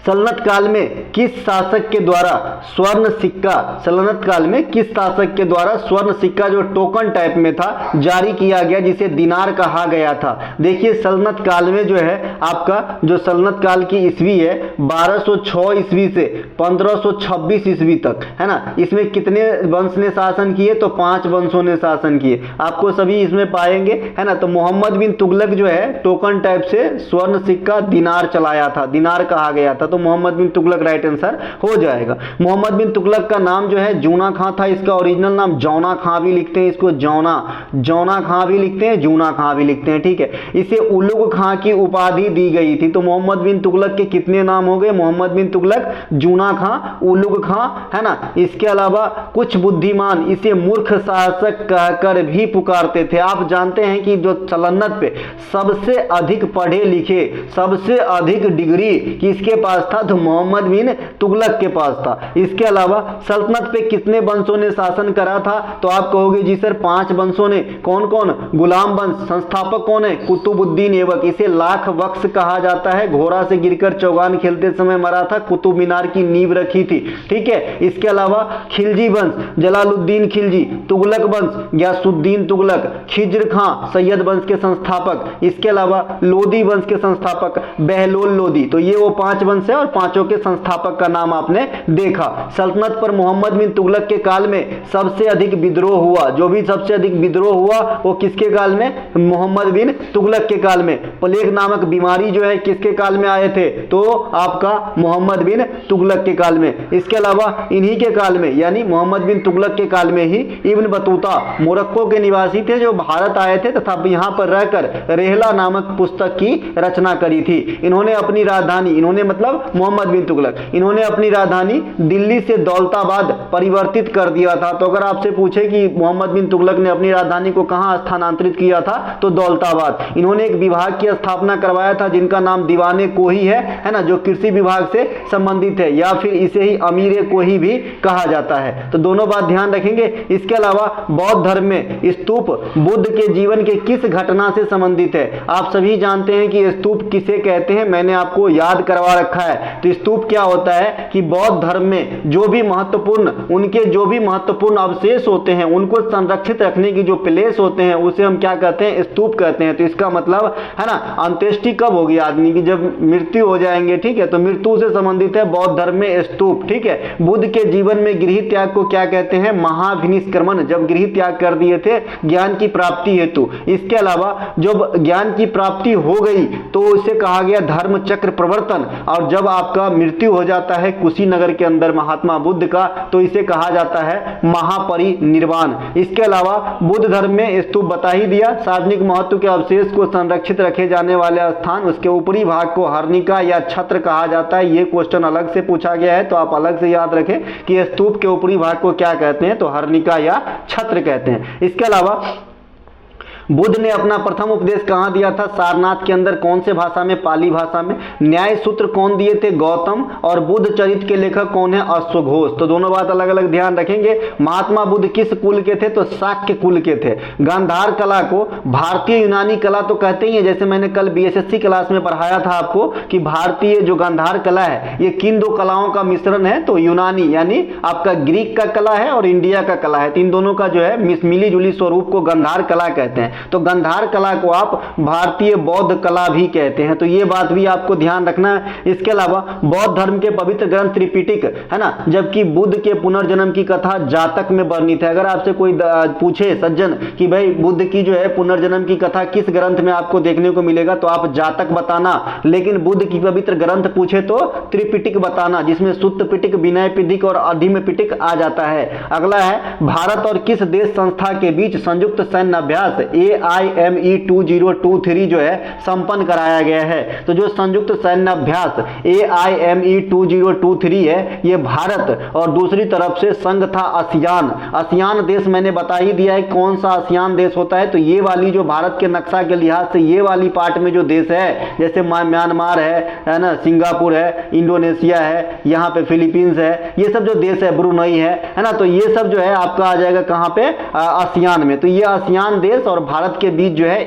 सल्तनत काल में किस शासक के द्वारा स्वर्ण सिक्का, सल्तनत काल में किस शासक के द्वारा स्वर्ण सिक्का जो टोकन टाइप में था जारी किया गया, जिसे दिनार कहा गया था? देखिए सल्तनत काल में जो है आपका जो सल्तनत काल की ईस्वी है 1206 ईस्वी से 1526 ईस्वी तक, है ना। इसमें कितने वंश ने शासन किए? तो 5 वंशों ने शासन किए, आपको सभी इसमें पाएंगे, है ना। तो मोहम्मद बिन तुगलक जो है टोकन टाइप से स्वर्ण सिक्का दिनार चलाया था, दिनार कहा गया था, तो मोहम्मद बिन तुगलक राइट आंसर हो जाएगा। मोहम्मद बिन तुगलक का नाम जो है जूना खां था, इसका ओरिजिनल नाम जौना खां भी लिखते हैं, इसको जौना खां भी लिखते हैं, जूना खां भी लिखते हैं। ठीक है, इसे उलुग खां की उपाधि दी गई थी। तो मोहम्मद बिन तुगलक के कितने नाम हो गए? मोहम्मद बिन तुगलक, जूना खां, उलुग खां, है ना। इसके अलावा कुछ बुद्धिमान इसे मूर्ख शासक कहकर भी पुकारते थे। आप जानते हैं कि जो सल्तनत पे सबसे अधिक पढ़े लिखे, सबसे अधिक डिग्री किसके पास था? तो मोहम्मद बिन तुगलक के पास था। इसके अलावा सल्तनत पे कितने वंशों ने शासन करा था? तो आप कहोगे जी सर 5 वंशों ने। कौन कौन? गुलाम वंश, संस्थापक कौन है? कुतुबुद्दीन ऐबक, इसे लाख वक्स कहा जाता है। घोड़ा से गिरकर चौगान खेलते समय मरा था, कुतुब मीनार की नींव रखी थी। ठीक है, इसके अलावा खिलजी वंश, जलालुद्दीन खिलजी, तुगलक वंश, गयासुद्दीन तुगलक, खिज्र खां, सैयद वंश के संस्थापक, इसके अलावा लोदी वंश के संस्थापक बहलोल लोदी। तो ये वो 5 वंश है है और पांचों के संस्थापक का नाम आपने देखा। सल्तनत पर मोहम्मद बिन तुगलक के काल में सबसे अधिक विद्रोह हुआ, जो भी सबसे अधिक विद्रोह हुआ वो किसके काल में? मोहम्मद बिन तुगलक के काल में। प्लेग नामक बीमारी जो है किसके काल में आए थे? तो आपका मोहम्मद बिन तुगलक के काल में। इसके अलावा इन्हीं के काल में यानी मोहम्मद बिन तुगलक के काल में ही इब्न बतूता मोरक्को के निवासी थे जो भारत आए थे तथा यहाँ पर रहकर रेहला नामक पुस्तक की रचना करी थी। इन्होंने अपनी राजधानी, इन्होंने मतलब मोहम्मद बिन तुगलक, इन्होंने अपनी राजधानी दिल्ली से दौलताबाद परिवर्तित कर दिया था। तो अगर आपसे पूछे कि मोहम्मद बिन तुगलक ने अपनी राजधानी को कहां स्थानांतरित किया था तो दौलताबाद। इन्होंने एक विभाग की स्थापना करवाया था जिनका नाम दीवाने कोही है ना, जो कृषि विभाग से संबंधित है, या फिर इसे ही अमीरे कोही भी कहा जाता है। तो दोनों बात ध्यान रखेंगे। इसके अलावा बौद्ध धर्म में स्तूप बुद्ध के जीवन के किस घटना से संबंधित है? आप सभी जानते हैं कि स्तूप किसे कहते हैं, मैंने आपको याद करवा रखा है। तो स्तूप क्या होता है कि बौद्ध धर्म में जो भी महत्वपूर्ण, उनके जो भी महत्वपूर्ण अवशेष होते हैं उनको संरक्षित रखने की जो प्लेस होते हैं उसे हम क्या कहते हैं? स्तूप कहते हैं। तो इसका मतलब है ना, अंत्येष्टि कब होगी आदमी की? जब मृत्यु हो जाएंगे, ठीक है। तो मृत्यु से संबंधित है बौद्ध धर्म में स्तूप, ठीक है। बुद्ध के जीवन में गृह त्याग को क्या कहते हैं? महाभिनिष्क्रमण, जब गृह त्याग कर दिए थे ज्ञान की प्राप्ति हेतु। इसके अलावा जब ज्ञान की प्राप्ति हो गई तो उसे कहा गया धर्म चक्र प्रवर्तन, और जब आपका मृत्यु हो जाता है कुशीनगर के अंदर महात्मा बुद्ध का तो इसे कहा जाता है महापरिनिर्वाण। इसके अलावा बुद्ध धर्म में स्तूप बता ही दिया। सार्वजनिक महत्व के अवशेष को संरक्षित रखे जाने वाले स्थान, उसके ऊपरी भाग को हर्निका या छत्र कहा जाता है। ये क्वेश्चन अलग से पूछा गया है तो आप अलग से याद रखें कि स्तूप के ऊपरी भाग को क्या कहते हैं? तो हर्निका या छत्र कहते हैं। इसके अलावा बुद्ध ने अपना प्रथम उपदेश कहाँ दिया था? सारनाथ के अंदर। कौन से भाषा में? पाली भाषा में। न्याय सूत्र कौन दिए थे? गौतम। और बुद्ध चरित्र के लेखक कौन है? अश्वघोष। तो दोनों बात अलग अलग ध्यान रखेंगे। महात्मा बुद्ध किस कुल के थे? तो शाक्य कुल के थे। गांधार कला को भारतीय यूनानी कला तो कहते ही है, जैसे मैंने कल बीएसएससी क्लास में पढ़ाया था आपको कि भारतीय जो गांधार कला है ये किन दो कलाओं का मिश्रण है? तो यूनानी यानी आपका ग्रीक का कला है और इंडिया का कला है। इन दोनों का जो है मिली जुली स्वरूप को गांधार कला कहते हैं। तो गांधार कला को आप भारतीय बौद्ध कला भी कहते हैं। तो ये बात भी आपको ध्यान रखना है। इसके अलावा बौद्ध धर्म के पवित्र ग्रंथ त्रिपिटक है ना, जबकि बुद्ध के पुनर्जन्म की कथा जातक में वर्णित है। अगर आपसे कोई पूछे सज्जन कि भाई बुद्ध की जो है पुनर्जन्म की कथा किस ग्रंथ में आपको देखने को मिलेगा तो आप जातक बताना, लेकिन बुद्ध की पवित्र ग्रंथ पूछे तो त्रिपिटक बताना, जिसमें सुत्त पिटक, विनय पिटक और अधिम पिटक आ जाता है। अगला है भारत और किस देश संस्था के बीच संयुक्त सैन्य अभ्यास AIME 2023 जो है संपन्न कराया गया है। तो जो संयुक्त सैन्य अभ्यास AIME 2023 है ये भारत और दूसरी तरफ से संघ था आसियान। आसियान देश मैंने बता ही दिया है कौन सा आसियान देश होता है। तो ये वाली जो भारत के नक्शा के लिहाज से ये वाली पार्ट में जो देश है, जैसे म्यांमार है ना, सिंगापुर है, इंडोनेशिया है, यहाँ पे फिलीपींस है, ये सब जो देश है, ब्रुनई है ना, तो ये सब जो है आपका आ जाएगा कहाँ पे? आसियान में। तो ये आसियान देश और भारत के बीच जो है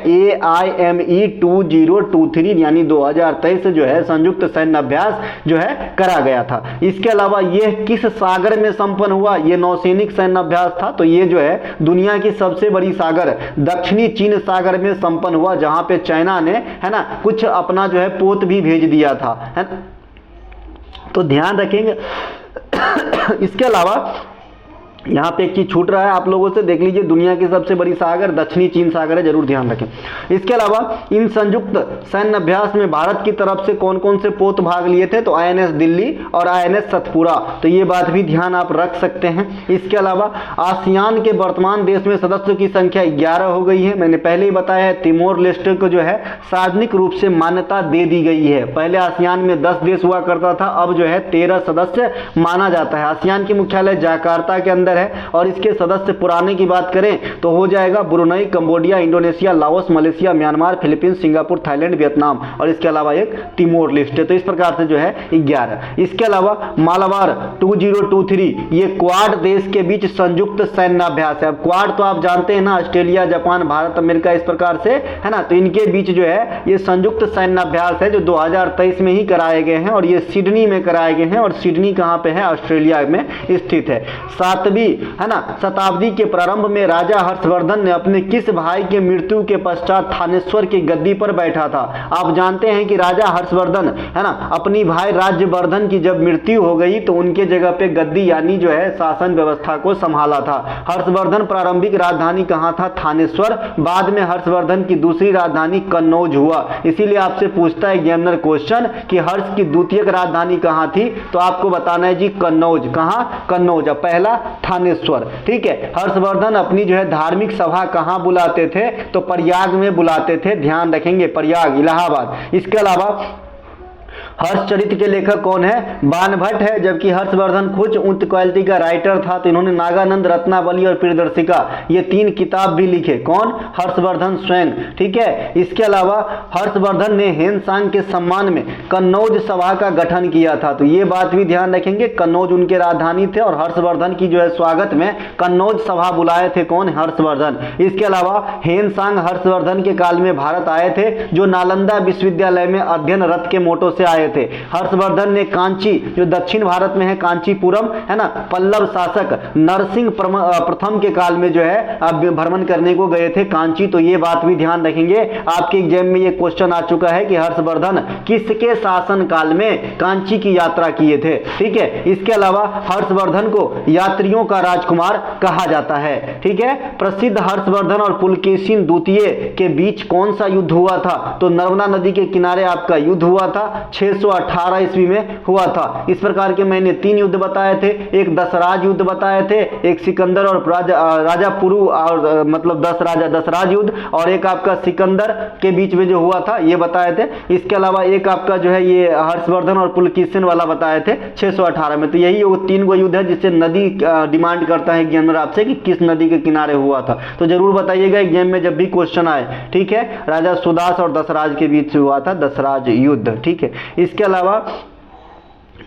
AIME 2023 यानी 2023 से जो है संयुक्त सैन्य अभ्यास जो है करा गया था। इसके अलावा ये किस सागर में संपन्न हुआ? ये नौसैनिक सैन्य अभ्यास था। तो ये जो है दुनिया की सबसे बड़ी सागर दक्षिणी चीन सागर में संपन्न हुआ, जहां पे चाइना ने है ना कुछ अपना जो है पोत भी भेज दिया था, है ना? तो ध्यान रखेंगे। इसके अलावा यहाँ पे एक चीज छूट रहा है आप लोगों से, देख लीजिए, दुनिया की सबसे बड़ी सागर दक्षिणी चीन सागर है, जरूर ध्यान रखें। इसके अलावा इन संयुक्त सैन्य अभ्यास में भारत की तरफ से कौन कौन से पोत भाग लिए थे? तो INS दिल्ली और INS सतपुरा। तो ये बात भी ध्यान आप रख सकते हैं। इसके अलावा आसियान के वर्तमान देश में सदस्यों की संख्या 11 हो गई है। मैंने पहले ही बताया है तिमोर लेस्टे को जो है सार्वजनिक रूप से मान्यता दे दी गई है। पहले आसियान में 10 देश हुआ करता था, अब जो है 13 सदस्य माना जाता है। आसियान की मुख्यालय जकार्ता के अंदर है और इसके सदस्य पुराने की बात करें तो हो जाएगा Brunei, Cambodia, Indonesia, Laos, Malaysia, Myanmar, Philippines, Singapore, Thailand, Vietnam और इसके अलावा एक तिमोर लेस्टे। तो इस प्रकार से जो है 11। इसके अलावा मालाबार 2023 ये क्वाड देश के बीच संयुक्त सैन्य अभ्यास है। अब क्वाड तो आप जानते हैं ना, ऑस्ट्रेलिया, जापान, भारत, अमेरिका, इस प्रकार से है ना, तो इनके बीच जो है ये संयुक्त सैन्य अभ्यास है जो 2023 में ही कराए गए हैं और ये सिडनी में कराए गए हैं। और सिडनी कहाँ पे है? ऑस्ट्रेलिया में स्थित है। 7वीं है ना शताब्दी के प्रारंभ में राजा हर्षवर्धन ने अपने किस भाई के मृत्यु के पश्चात थानेश्वर की गद्दी पर बैठा था? आप जानते हैं कि राजा हर्षवर्धन है ना अपनी भाई राज्यवर्धन की जब मृत्यु हो गई तो उनके जगह पे गद्दी यानी जो है शासन व्यवस्था को संभाला था। हर्षवर्धन प्रारंभिक राजधानी कहाँ था? थानेश्वर। बाद में हर्षवर्धन की दूसरी राजधानी कन्नौज हुआ। इसीलिए आपसे पूछता है एग्जामिनर क्वेश्चन कि हर्ष की द्वितीयक राजधानी कहाँ थी, तो आपको बताना है जी कन्नौज। कहाँ? कन्नौज। पहला थानेश्वर। ठीक है। हर्षवर्धन अपनी जो है धार्मिक सभा कहाँ बुलाते थे? तो प्रयाग में बुलाते थे, ध्यान रखेंगे, प्रयाग, इलाहाबाद। इसके अलावा हर्षचरित्र के लेखक कौन है? बाणभट्ट है। जबकि हर्षवर्धन खुद उच्च क्वालिटी का राइटर था तो इन्होंने नागानंद, रत्नावली और प्रियदर्शिका ये 3 किताब भी लिखे। कौन? हर्षवर्धन स्वयं। ठीक है। इसके अलावा हर्षवर्धन ने हेनसांग के सम्मान में कन्नौज सभा का गठन किया था, तो ये बात भी ध्यान रखेंगे। कन्नौज उनके राजधानी थे और हर्षवर्धन की जो है स्वागत में कन्नौज सभा बुलाए थे। कौन? हर्षवर्धन। इसके अलावा हेनसांग हर्षवर्धन के काल में भारत आए थे, जो नालंदा विश्वविद्यालय में अध्ययन रत के मोटो से आए थे। हर्षवर्धन ने कांची, जो दक्षिण भारत में है कांचीपुरम, है ना, पल्लव शासक नरसिंह प्रथम के काल में जो है भ्रमण करने को गए थे कांची, तो ये बात भी ध्यान रखेंगे। आपके एग्जाम में ये क्वेश्चन आ चुका है कि हर्षवर्धन किसके शासन काल में कांची की यात्रा किए थे। ठीक है। इसके अलावा हर्षवर्धन को यात्रियों का राजकुमार कहा जाता है। ठीक है। प्रसिद्ध हर्षवर्धन और पुलकेशिन द्वितीय के बीच कौन सा युद्ध हुआ था? तो नर्मदा नदी के किनारे आपका युद्ध हुआ था, 618 ईस्वी में हुआ था। इस प्रकार के मैंने 3 युद्ध बताए थे। एक दशराज युद्ध बताए थे, एक सिकंदर और राजा पुरु और मतलब दशराज युद्ध, और एक आपका सिकंदर के बीच में जो हुआ था ये बताए थे। इसके अलावा एक आपका जो है ये हर्षवर्धन और पुलकेशिन वाला बताए थे 618 में। तो यही वो 3 युद्ध है जिससे नदी डिमांड करता है एग्जामिनर आपसे कि किस नदी के किनारे हुआ था, तो जरूर बताइएगा एग्जाम में जब भी क्वेश्चन आए। ठीक है। राजा सुदास और दशराज के बीच हुआ था दशराज युद्ध। ठीक है। इसके अलावा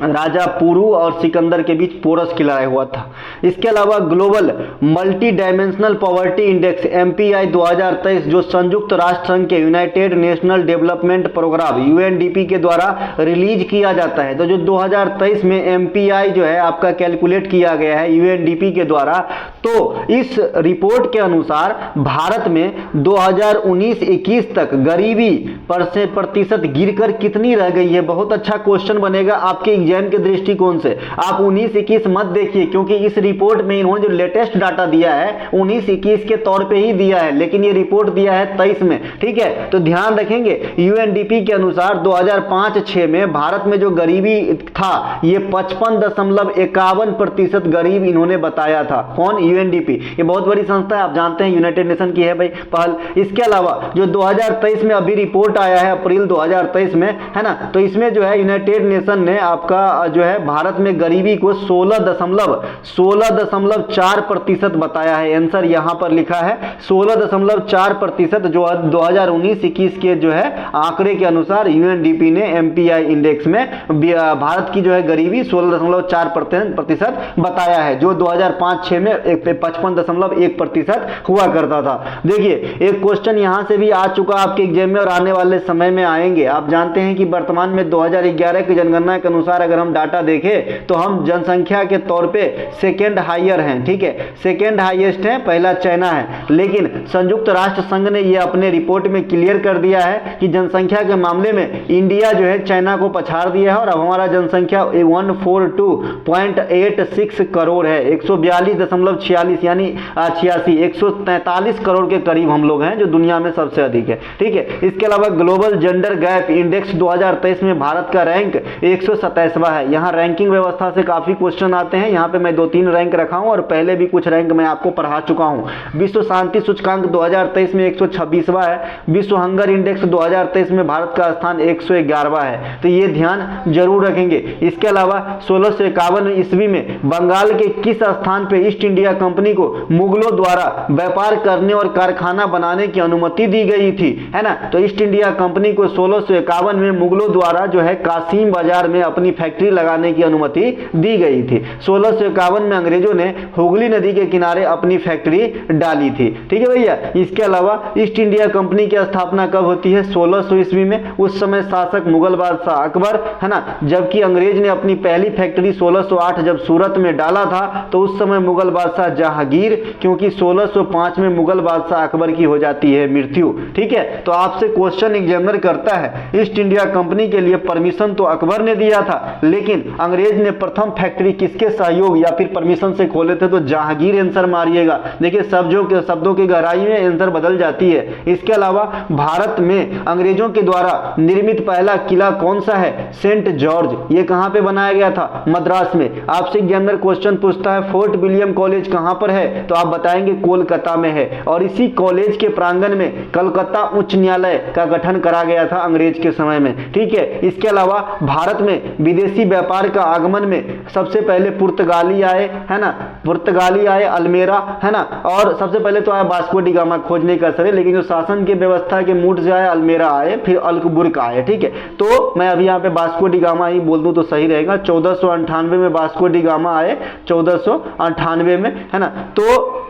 राजा पुरु और सिकंदर के बीच पोरस की लड़ाई हुआ था। इसके अलावा global multi dimensional poverty index MPI 2023 जो संयुक्त राष्ट्र संघ के United National Development Programme UNDP के द्वारा रिलीज किया जाता है, तो जो 2023 में MPI जो है आपका कैलकुलेट किया गया है UNDP के द्वारा, तो इस रिपोर्ट के अनुसार भारत में 2019-21 तक गरीबी प्रतिशत गिरकर कितनी रह गई है? बहुत अच्छा क्वेश्चन बनेगा आपके एग्जाम के दृष्टिकोण से। आप 19-21 मत देखिए, क्योंकि इस रिपोर्ट में इन्होंने जो लेटेस्ट डाटा दिया है 19-21 के तौर पे ही दिया है, लेकिन ये रिपोर्ट दिया है 23 में। ठीक है। तो ध्यान रखेंगे UNDP के अनुसार 2005-6 में भारत में जो गरीबी था ये 55.51% गरीब इन्होंने बताया था। कौन? UNDP। ये बहुत बड़ी संस्था है, आप जानते हैं, यूनाइटेड नेशन की है भाई पहल। इसके अलावा जो 2023 में अभी रिपोर्ट आया है अप्रैल 2023 में, है ना, तो इसमें जो है यूनाइटेड नेशन ने आपका जो है भारत में गरीबी को 16.4% बताया है। आंसर यहां पर लिखा है 16.4%, जो 2019-21 के जो है आंकड़े के अनुसार UNDP ने MPI इंडेक्स में भारत की जो है गरीबी 16.4% बताया है, जो 2005-6 में 55.1% हुआ करता था। देखिए एक क्वेश्चन यहां से भी आ चुका आपके एग्जाम में और आने वाले समय में आएंगे। आप जानते हैं कि वर्तमान में 2011 की जनगणना के अनुसार अगर हम डाटा देखें तो हम जनसंख्या के तौर पे सेकेंड हायर हैं। ठीक है। सेकेंड हाईएस्ट है, पहला चाइना है, लेकिन संयुक्त राष्ट्र संघ ने यह अपने रिपोर्ट में क्लियर कर दिया है कि जनसंख्या के मामले में इंडिया जो है चाइना को पछाड़ दिया है और अब हमारा जनसंख्या 142.86 करोड़ है। 142.46 यानी 143 करोड़ के करीब हम लोग हैं, जो दुनिया में सबसे अधिक है। ठीक है। इसके अलावा ग्लोबल जेंडर गैप इंडेक्स 2023 में भारत का रैंक 127वां है। यहाँ रैंकिंग व्यवस्था से काफी क्वेश्चन आते हैं, यहाँ पे मैं 2-3 रैंक रखा हूँ और पहले भी कुछ रैंक मैं आपको पढ़ा चुका हूँ। विश्व शांति सूचकांक 2023 में 126वां है। विश्व हंगर इंडेक्स 2023 में भारत का स्थान 111वां है, तो ये ध्यान जरूर रखेंगे। इसके अलावा 1651 ईस्वी में बंगाल के किस स्थान पे ईस्ट इंडिया कंपनी को मुगलों द्वारा व्यापार करने और कारखाना बनाने की अनुमति दी गई थी, है ना। तो ईस्ट इंडिया कंपनी को 1651 में मुगलों द्वारा जो है कासिम बाजार बाजार में अपनी फैक्ट्री लगाने की अनुमति दी गई थी। 1651 में अंग्रेजों ने हुगली नदी के किनारे अपनी फैक्ट्री डाली थी। ठीक है भैया। इसके अलावा ईस्ट इंडिया कंपनी की स्थापना कब होती है? 1600 ईस्वी में। उस समय शासक मुगल बादशाह अकबर है ना, जबकि अंग्रेज ने अपनी पहली फैक्ट्री 1608 जब सूरत में डाला था तो उस समय मुगल बादशाह जहांगीर, क्योंकि 1605 में मुगल बादशाह अकबर की हो जाती है मृत्यु। ठीक है। तो आपसे क्वेश्चन एग्जामिनर करता है, ईस्ट इंडिया कंपनी के लिए परमिशन तो अकबर ने दिया था, लेकिन अंग्रेज ने प्रथम फैक्ट्री किसके सहयोग या फिर परमिशन से खोले थे? तो जहांगीर आंसर मारिएगा। देखिए शब्दों की गहराई में आंसर बदल जाती है। इसके अलावा भारत में अंग्रेजों के द्वारा निर्मित पहला किला कौन सा है? Saint George. ये कहां पे बनाया गया था? मद्रास में। आपसे एग्जामिनर क्वेश्चन पूछता है फोर्ट विलियम कॉलेज कहां पर है? तो आप बताएंगे कोलकाता में है। और इसी कॉलेज के प्रांगण में कलकत्ता उच्च न्यायालय का गठन करा गया था अंग्रेज के समय में। ठीक है। इसके अलावा भारत में विदेशी व्यापार का आगमन में सबसे पहले पुर्तगाली आए, है ना, पुर्तगाली आए, अल्मेरा, है ना, और सबसे पहले तो आया वास्को डी गामा, खोज नहीं कर सके, लेकिन जो शासन की व्यवस्था के मूड से आए अल्मेरा आए, फिर अल्कबुर्क आए। ठीक है। तो मैं अभी यहाँ पे वास्को डी गामा ही बोल दूं तो सही रहेगा। 1498 में वास्को डी गामा आए, 1498 में, है ना। तो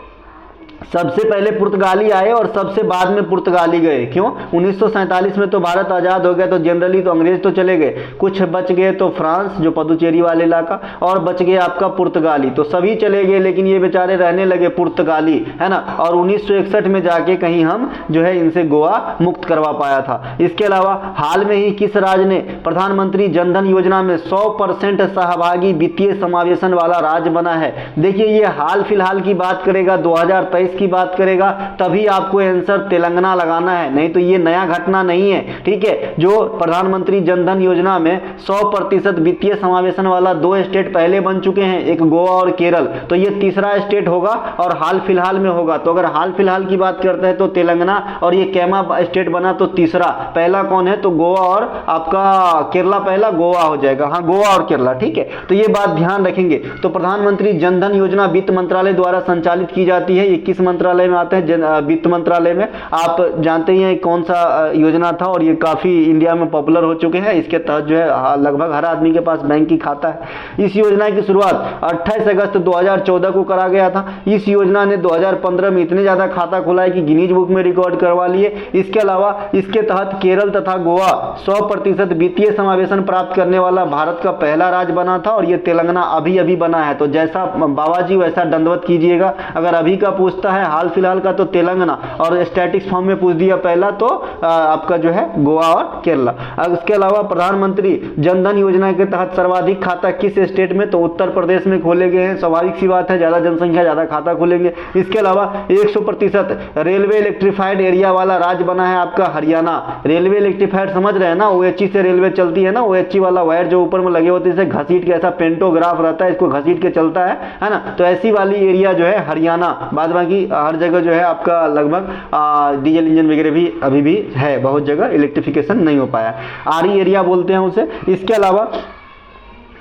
सबसे पहले पुर्तगाली आए और सबसे बाद में पुर्तगाली गए। क्यों? 1947 में तो भारत आजाद हो गया, तो जनरली तो अंग्रेज तो चले गए, कुछ बच गए तो फ्रांस, जो पदुचेरी वाले इलाका, और बच गए आपका पुर्तगाली। तो सभी चले गए, लेकिन ये बेचारे रहने लगे पुर्तगाली, है ना। और 1961 में जाके कहीं हम जो है इनसे गोवा मुक्त करवा पाया था। इसके अलावा हाल में ही किस राज्य ने प्रधानमंत्री जनधन योजना में 100% सहभागी वित्तीय समावेशन वाला राज्य बना है? देखिए ये हाल फिलहाल की बात करेगा, 2023 की बात करेगा, तभी आपको आंसर तेलंगाना लगाना है, नहीं तो ये नया घटना नहीं है। ठीक है। जो प्रधानमंत्री जनधन योजना में 100% वित्तीय समावेशन वाला 2 स्टेट पहले बन चुके हैं, एक गोवा और केरल। तो ये तीसरा स्टेट होगा और हाल फिलहाल में होगा। तो अगर हाल फिलहाल की बात करते हैं तो तेलंगाना, और ये कैमा स्टेट बना तो तीसरा। पहला कौन है? तो गोवा और आपका केरला पहला, गोवा हो जाएगा। हाँ, गोवा और केरला। ठीक है। तो ये बात ध्यान रखेंगे। तो प्रधानमंत्री जनधन योजना वित्त मंत्रालय द्वारा संचालित की जाती है। ये किस मंत्रालय में आते हैं? वित्त मंत्रालय में। आप जानते ही हैं कौन सा योजना था, और ये काफी इंडिया में पॉपुलर हो चुके हैं। इसके तहत जो है लगभग हर आदमी के पास बैंक की खाता है। इस योजना की शुरुआत 28 अगस्त 2014 को करा गया था। इस योजना ने 2015 में इतने ज्यादा खाता खुला है कि गिनीज बुक में रिकॉर्ड करवा लिए। इसके अलावा इसके तहत केरल तथा गोवा 100% वित्तीय समावेशन प्राप्त करने वाला भारत का पहला राज्य बना था, और ये तेलंगाना अभी अभी बना है। तो जैसा बाबा जी वैसा दंडवत कीजिएगा। अगर अभी का पूछता है हाल फिलहाल का तो तेलंगाना, और स्टैटिक्स फॉर्म में पूछ दिया पहला तो आपका जो है गोवा और केरला। अब इसके अलावा प्रधानमंत्री जनधन योजना के तहत सर्वाधिक खाता किस स्टेट में? तो उत्तर प्रदेश में खोले गए हैं। स्वाभाविक सी बात है, ज्यादा जनसंख्या ज्यादा खाता खोलेंगे। इसके अलावा 100% रेलवे इलेक्ट्रीफाइड एरिया वाला राज्य बना है आपका हरियाणा। रेलवे इलेक्ट्रीफाइड समझ रहे हैं ना, OHE से रेलवे चलती है ना, OHE वाला वायर जो ऊपर में लगे होते हैं, इसे घसीट के ऐसा पेंटोग्राफ रहता है, इसको घसीट के चलता है ना। तो ऐसी वाली एरिया जो है हरियाणा। बाद बाकी हर जगह जो है आपका लगभग डीजल इंजन वगैरह भी अभी भी है, बहुत जगह इलेक्ट्रिफिकेशन नहीं हो पाया। आरी एरिया बोलते हैं उसे। इसके अलावा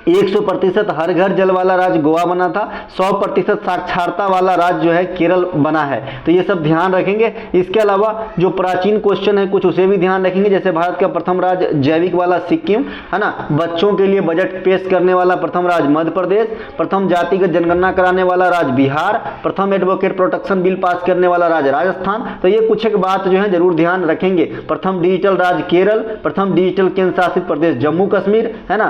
100% हर घर जल वाला राज्य गोवा बना था। 100% साक्षरता वाला राज्य जो है केरल बना है। तो ये सब ध्यान रखेंगे। इसके अलावा जो प्राचीन क्वेश्चन है कुछ उसे भी ध्यान रखेंगे। जैसे भारत का प्रथम राज्य जैविक वाला सिक्किम, है ना। बच्चों के लिए बजट पेश करने वाला प्रथम राज्य मध्य प्रदेश। प्रथम जातिगत जनगणना कराने वाला राज्य बिहार। प्रथम एडवोकेट प्रोटेक्शन बिल पास करने वाला राज्य राजस्थान। तो ये कुछ एक बात जो है जरूर ध्यान रखेंगे। प्रथम डिजिटल राज्य केरल। प्रथम डिजिटल केंद्र शासित प्रदेश जम्मू कश्मीर, है ना।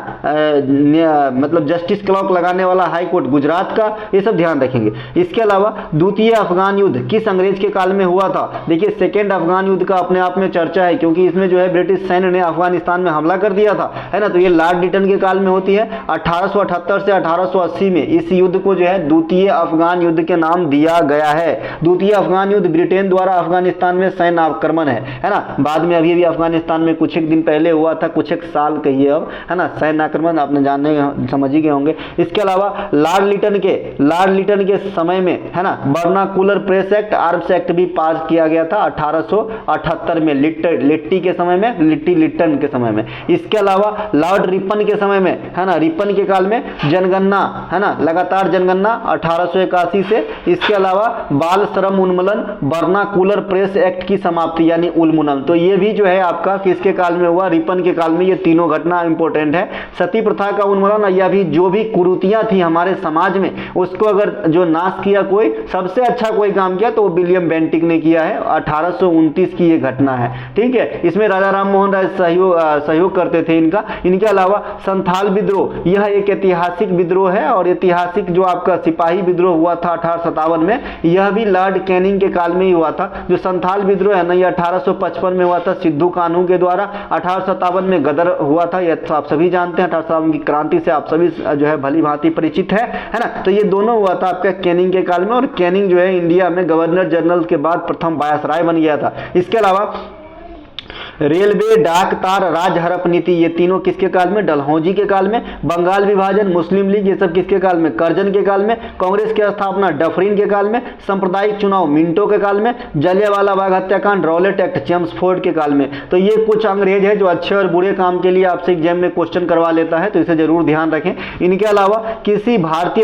मतलब जस्टिस क्लॉक लगाने वाला हाई कोर्ट गुजरात का। ये सब ध्यान रखेंगे। इसके अलावा द्वितीय अफगान युद्ध किस अंग्रेज के काल में हुआ था? देखिए सेकेंड अफगान युद्ध का अपने आप में चर्चा है, क्योंकि इसमें जो है ब्रिटिश सैन्य ने अफगानिस्तान में हमला कर दिया था, है ना। तो ये लॉर्ड लिटन के काल में होती है। 1878 से 1880 में इस युद्ध को जो है द्वितीय अफगान युद्ध के नाम दिया गया है। द्वितीय अफगान युद्ध ब्रिटेन द्वारा अफगानिस्तान में सैन्य आक्रमण है ना। बाद में अभी अफगानिस्तान में कुछ एक दिन पहले हुआ था, कुछ एक साल कहिए अब, है ना, सैन्य आक्रमण आपने जानने समझ ही गए होंगे। इसके अलावा लॉर्ड लिटन के समय में, है ना, vernacular press act, arms act भी पास किया गया था 1878 में, लिट्टी के समय में, लिटन के समय में। इसके अलावा लॉर्ड रिपन के समय में, है ना, रिपन के काल में जनगणना, है ना, लगातार जनगणना 1881 से। इसके अलावा बाल श्रम उन्मूलन, वर्नाकुलर प्रेस एक्ट की समाप्ति यानी उन्मूलन, तो ये भी जो है आपका किसके काल में हुआ, रिपन के काल में। ये तीनों घटना इंपॉर्टेंट है। सती प्रथा का उन्मूलन, या भी जो भी कुरीतियां थी हमारे समाज में उसको अगर जो नाश किया, कोई सबसे अच्छा कोई काम किया तो वो विलियम बेंटिक ने किया है। 1829 की ये घटना है, ठीक है। इसमें राजा राम मोहन राय सहयोग करते थे इनका। इनके अलावा संथाल विद्रोह, यह एक ऐतिहासिक विद्रोह है, और ऐतिहासिक जो आपका सिपाही विद्रोह हुआ था 1857 में, यह भी लॉर्ड कैनिंग के काल में ही हुआ था। जो संथाल विद्रोह है ना, ये 1855 में हुआ था सिद्धू कान्हू के द्वारा। 1857 में गदर हुआ था, यह तो आप सभी जानते हैं। 1857 की क्रांति से आप सभी जो है भली भांति परिचित है ना। तो ये दोनों हुआ था आपका कैनिंग के काल में, और कैनिंग जो है इंडिया में गवर्नर जनरल के बाद प्रथम वायसराय बन गया था। इसके अलावा रेलवे, डाक, तार, राज हड़प नीति, ये तीनों किसके काल में, डलहौजी के काल में। बंगाल विभाजन, मुस्लिम लीग, ये सब किसके काल में, कर्जन के काल में। कांग्रेस की स्थापना डफरिन के काल में। सांप्रदायिक चुनाव मिंटो के काल में। जलियांवाला बाग हत्याकांड, रॉलेट एक्ट, चेम्सफोर्ड के काल में। तो ये कुछ अंग्रेज है जो अच्छे और बुरे काम के लिए आपसे एग्जाम में क्वेश्चन करवा लेता है, तो इसे जरूर ध्यान रखें। इनके अलावा किस भारतीय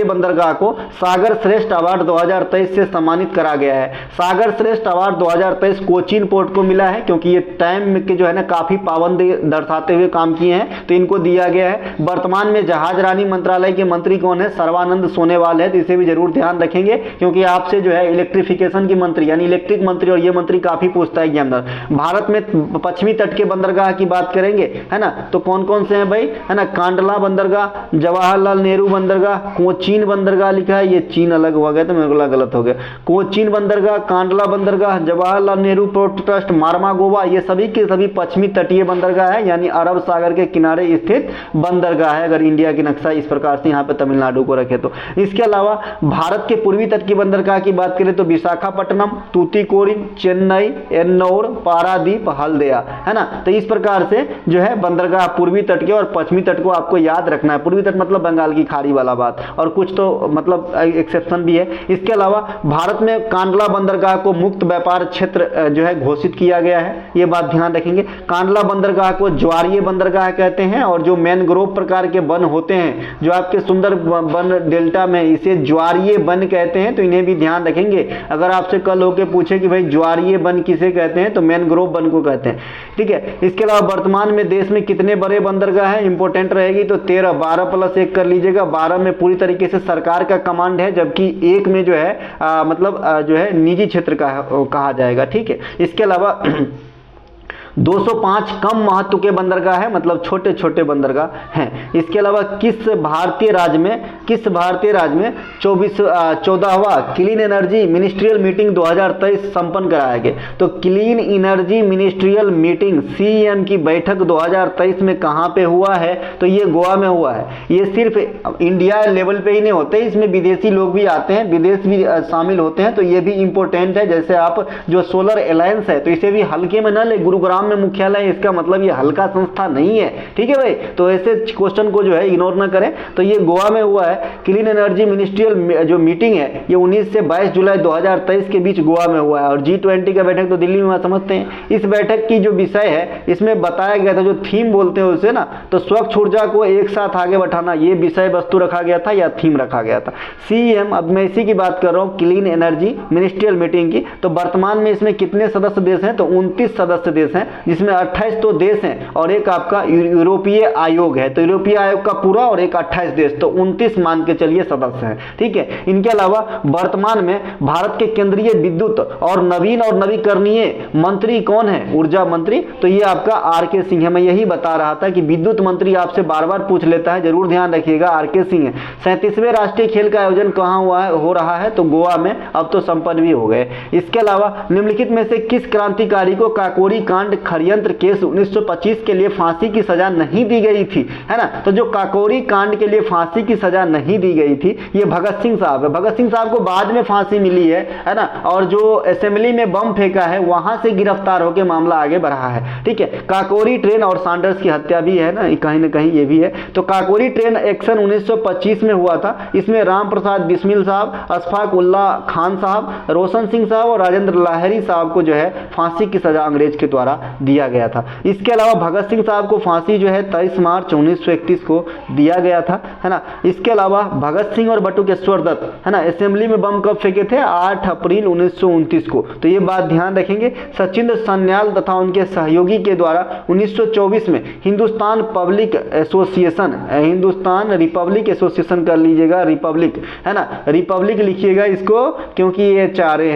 बंदरगाह को सागर श्रेष्ठ अवार्ड 2023 से सम्मानित करा गया है। सागर श्रेष्ठ अवार्ड 2023 कोचीन पोर्ट को मिला है, क्योंकि ये टाइम के जो है ना काफी पाबंदी दर्शाते हुए काम किए हैं, तो इनको दिया गया है। वर्तमान में जहाज रानी मंत्रालय के मंत्री कौन है, सर्बानंद सोनोवाल है, तो इसे भी जरूर ध्यान रखेंगे, क्योंकि आपसे जो है इलेक्ट्रिफिकेशन की मंत्री यानी इलेक्ट्रिक मंत्री और ये मंत्री काफी पूछता है एग्जामिनर। भारत में पश्चिमी तट के बंदरगाह की बात करेंगे, है ना, तो कौन कौन से हैं भाई, है ना, कांडला बंदरगाह, जवाहरलाल नेहरू बंदरगाह, कोचीन बंदरगाह लिखा है, ये चीन अलग हो गया तो मेरे को गलत हो गया। कोचीन बंदरगाह, कांडला बंदरगाह, जवाहरलाल नेहरू पोर्ट ट्रस्ट, मार्मा गोवा, ये सभी के सभी पश्चिमी तटीय बंदरगाह है, यानी अरब सागर के किनारे स्थित बंदरगाह है, अगर इंडिया की नक्शा इस प्रकार से यहाँ पे तमिलनाडु को रखे तो। इसके अलावा भारत के पूर्वी तट की बंदरगाह की बात करें तो विशाखापट्टनम, तूतीकोरिन, चेन्नई, एन्नौर, पारादीप, हल्दिया, है ना। तो इस प्रकार से जो है बंदरगाह पूर्वी तट के और पश्चिमी तट को आपको याद रखना है। पूर्वी तट मतलब बंगाल की खाड़ी वाला बात, और कुछ तो मतलब एक्सेप्शन भी है। इसके अलावा भारत में कांडला बंदरगाह को मुक्त व्यापार क्षेत्र जो है घोषित किया गया है, ये बात ध्यान रखेंगे। कांडला बंदरगाह को ज्वारीय बंदरगाह कहते हैं, और जो मैनग्रोव प्रकार के वन होते हैं जो आपके सुंदर वन डेल्टा में, इसे ज्वारीय वन कहते हैं, तो इन्हें भी ध्यान रखेंगे। अगर आपसे कल होके पूछे कि भाई ज्वारीय वन किसे कहते हैं, तो मैनग्रोव वन को कहते हैं, ठीक है। इसके अलावा वर्तमान में देश में कितने बड़े बंदरगाह हैं, इंपॉर्टेंट रहेगी, तो 13, 12 + 1 कर लीजिएगा। 12 में पूरी तरीके से सरकार का कमांड है, जबकि एक में जो है मतलब जो है निजी क्षेत्र का कहा जाएगा, ठीक है। इसके अलावा 205 कम महत्व के बंदरगाह है, मतलब छोटे छोटे बंदरगाह हैं। इसके अलावा किस भारतीय राज्य में 14वां क्लीन एनर्जी मिनिस्ट्रियल मीटिंग 2023 संपन्न कराया गया? तो clean energy ministerial meeting CEM की बैठक 2023 में कहां पे हुआ है? तो ये गोवा में हुआ है। ये सिर्फ इंडिया लेवल पे ही नहीं होते, इसमें विदेशी लोग भी आते हैं, विदेश भी शामिल होते हैं, तो ये भी इंपॉर्टेंट है। जैसे आप जो सोलर अलायंस है, तो इसे भी हल्के में न ले, गुरुग्राम में मुख्यालय है, इसका मतलब ये हल्का संस्था नहीं है, ठीक है भाई। तो ऐसे क्वेश्चन को जो है इग्नोर ना करें। तो ये गोवा में हुआ है। क्लीन एनर्जी मिनिस्ट्रियल जो मीटिंग है ये 19 से 22 जुलाई 2023 के बीच गोवा में हुआ है। और G20 का बैठक तो दिल्ली में समझते हैं। इस बैठक की जो विषय है इसमें बताया गया था, जो थीम बोलते हैं उसे ना, तो स्वच्छ ऊर्जा को एक साथ आगे बढ़ाना, ये विषय वस्तु रखा गया था या थीम रखा गया था। CEM, अब मैं इसी की बात कर रहा हूँ, क्लीन एनर्जी मिनिस्ट्रियल मीटिंग की। तो वर्तमान में इसमें कितने सदस्य देश हैं? तो 29 सदस्य देश हैं, जिसमें 28 तो देश हैं और एक आपका यूरोपीय आयोग है। तो यूरोपीय आयोग का पूरा और एक 28 देश, तो 29 मान के चलिए सदस्य हैं, ठीक है। इनके अलावा वर्तमान में भारत के केंद्रीय विद्युत और नवीन और नवीकरणीय मंत्री कौन है? ऊर्जा मंत्री, तो ये आपका RK सिंह है। मैं यही बता रहा था कि विद्युत मंत्री आपसे बार बार पूछ लेता है, जरूर ध्यान रखिएगा, RK सिंह है। 37वें राष्ट्रीय खेल का आयोजन कहाँ हो रहा है? तो गोवा में, अब तो संपन्न भी हो गए। इसके अलावा निम्नलिखित में से किस क्रांतिकारी को काकोरी कांड एक षड्यंत्र केस 1925 के लिए फांसी की सजा नहीं दी गई थी, है ना। तो जो काकोरी कांड के लिए फांसी की सजा नहीं दी गई थी ये भगत सिंह साहब है। भगत सिंह साहब को बाद में फांसी मिली है ना, और जो असेंबली में बम फेंका है वहां से गिरफ्तार होकर मामला आगे बढ़ा है, ठीक है। काकोरी ट्रेन और सैंडर्स की हत्या भी है ना कहीं ये भी है। तो काकोरी ट्रेन एक्शन 1925 में हुआ था। इसमें राम प्रसाद बिस्मिल साहब, अशफाक उल्ला खान साहब, रोशन सिंह साहब और राजेंद्र लाहिरी साहब को जो है फांसी की सजा अंग्रेज के द्वारा दिया गया था। इसके अलावा भगत सिंह साहब को फांसी जो है 23 मार्च 1931 को दिया गया था, है ना। इसके अलावा भगत सिंह और बटुकेश्वर दत्त, है ना, असेंबली में बम कब फेंके थे? 8 अप्रैल 1929 को। तो ये बात ध्यान रखेंगे। सचिंद्र सन्याल तथा उनके सहयोगी के द्वारा 1924 में हिंदुस्तान रिपब्लिक एसोसिएशन कर लीजिएगा, रिपब्लिक, है ना, रिपब्लिक लिखिएगा इसको, क्योंकि ये चारे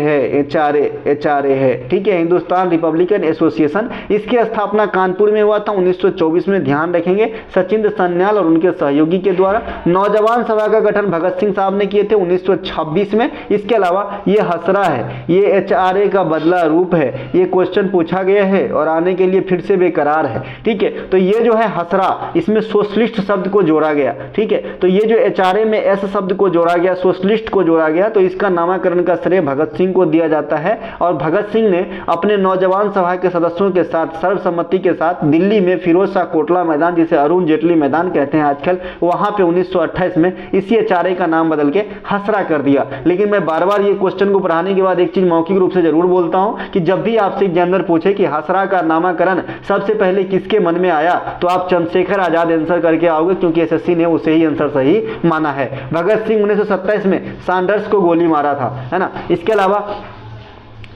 है, ठीक है, हिंदुस्तान रिपब्लिकन एसोसिएशन। इसकी स्थापना कानपुर में हुआ था 1924 में, ध्यान रखेंगे, सचिंद्र सन्याल और उनके सहयोगी के द्वारा। नौजवान सभा का गठन भगत सिंह साहब ने किए थे 1926 में। इसके अलावा ये हसरा है, ये एचआरए का बदला रूप है, ये क्वेश्चन पूछा गया है और आने के लिए फिर से बेकरार है, ठीक है। तो ये जो है हसरा, इसमें सोशलिस्ट शब्द को जोड़ा गया, ठीक है। तो ये जो एचआरए में एस शब्द को जोड़ा गया, सोशलिस्ट को जोड़ा गया, तो इसका नामकरण का श्रेय भगत सिंह को दिया जाता है। और भगत सिंह ने अपने नौजवान सभा के सदस्यों के साथ सर्वसम्मति के साथ दिल्ली में फिरोज शाह कोटला मैदान, जिसे अरुण जेटली मैदान कहते हैं आजकल, वहां पे 1928 में इसी एचआरए का नाम बदल के हसरा कर दिया। लेकिन मैं बार बार ये क्वेश्चन को पढ़ाने के बाद एक चीज मौखिक रूप से जरूर बोलता हूं कि जब भी आपसे एग्जामिनर पूछे कि हसरा का नामकरण सबसे पहले किसके मन में आया, तो आप चंद्रशेखर आजाद आंसर करके आओगे, क्योंकि एसएससी ने उसे ही आंसर सही माना है। भगत सिंह 1927 में सैंडर्स को गोली मारा था, है ना। इसके अलावा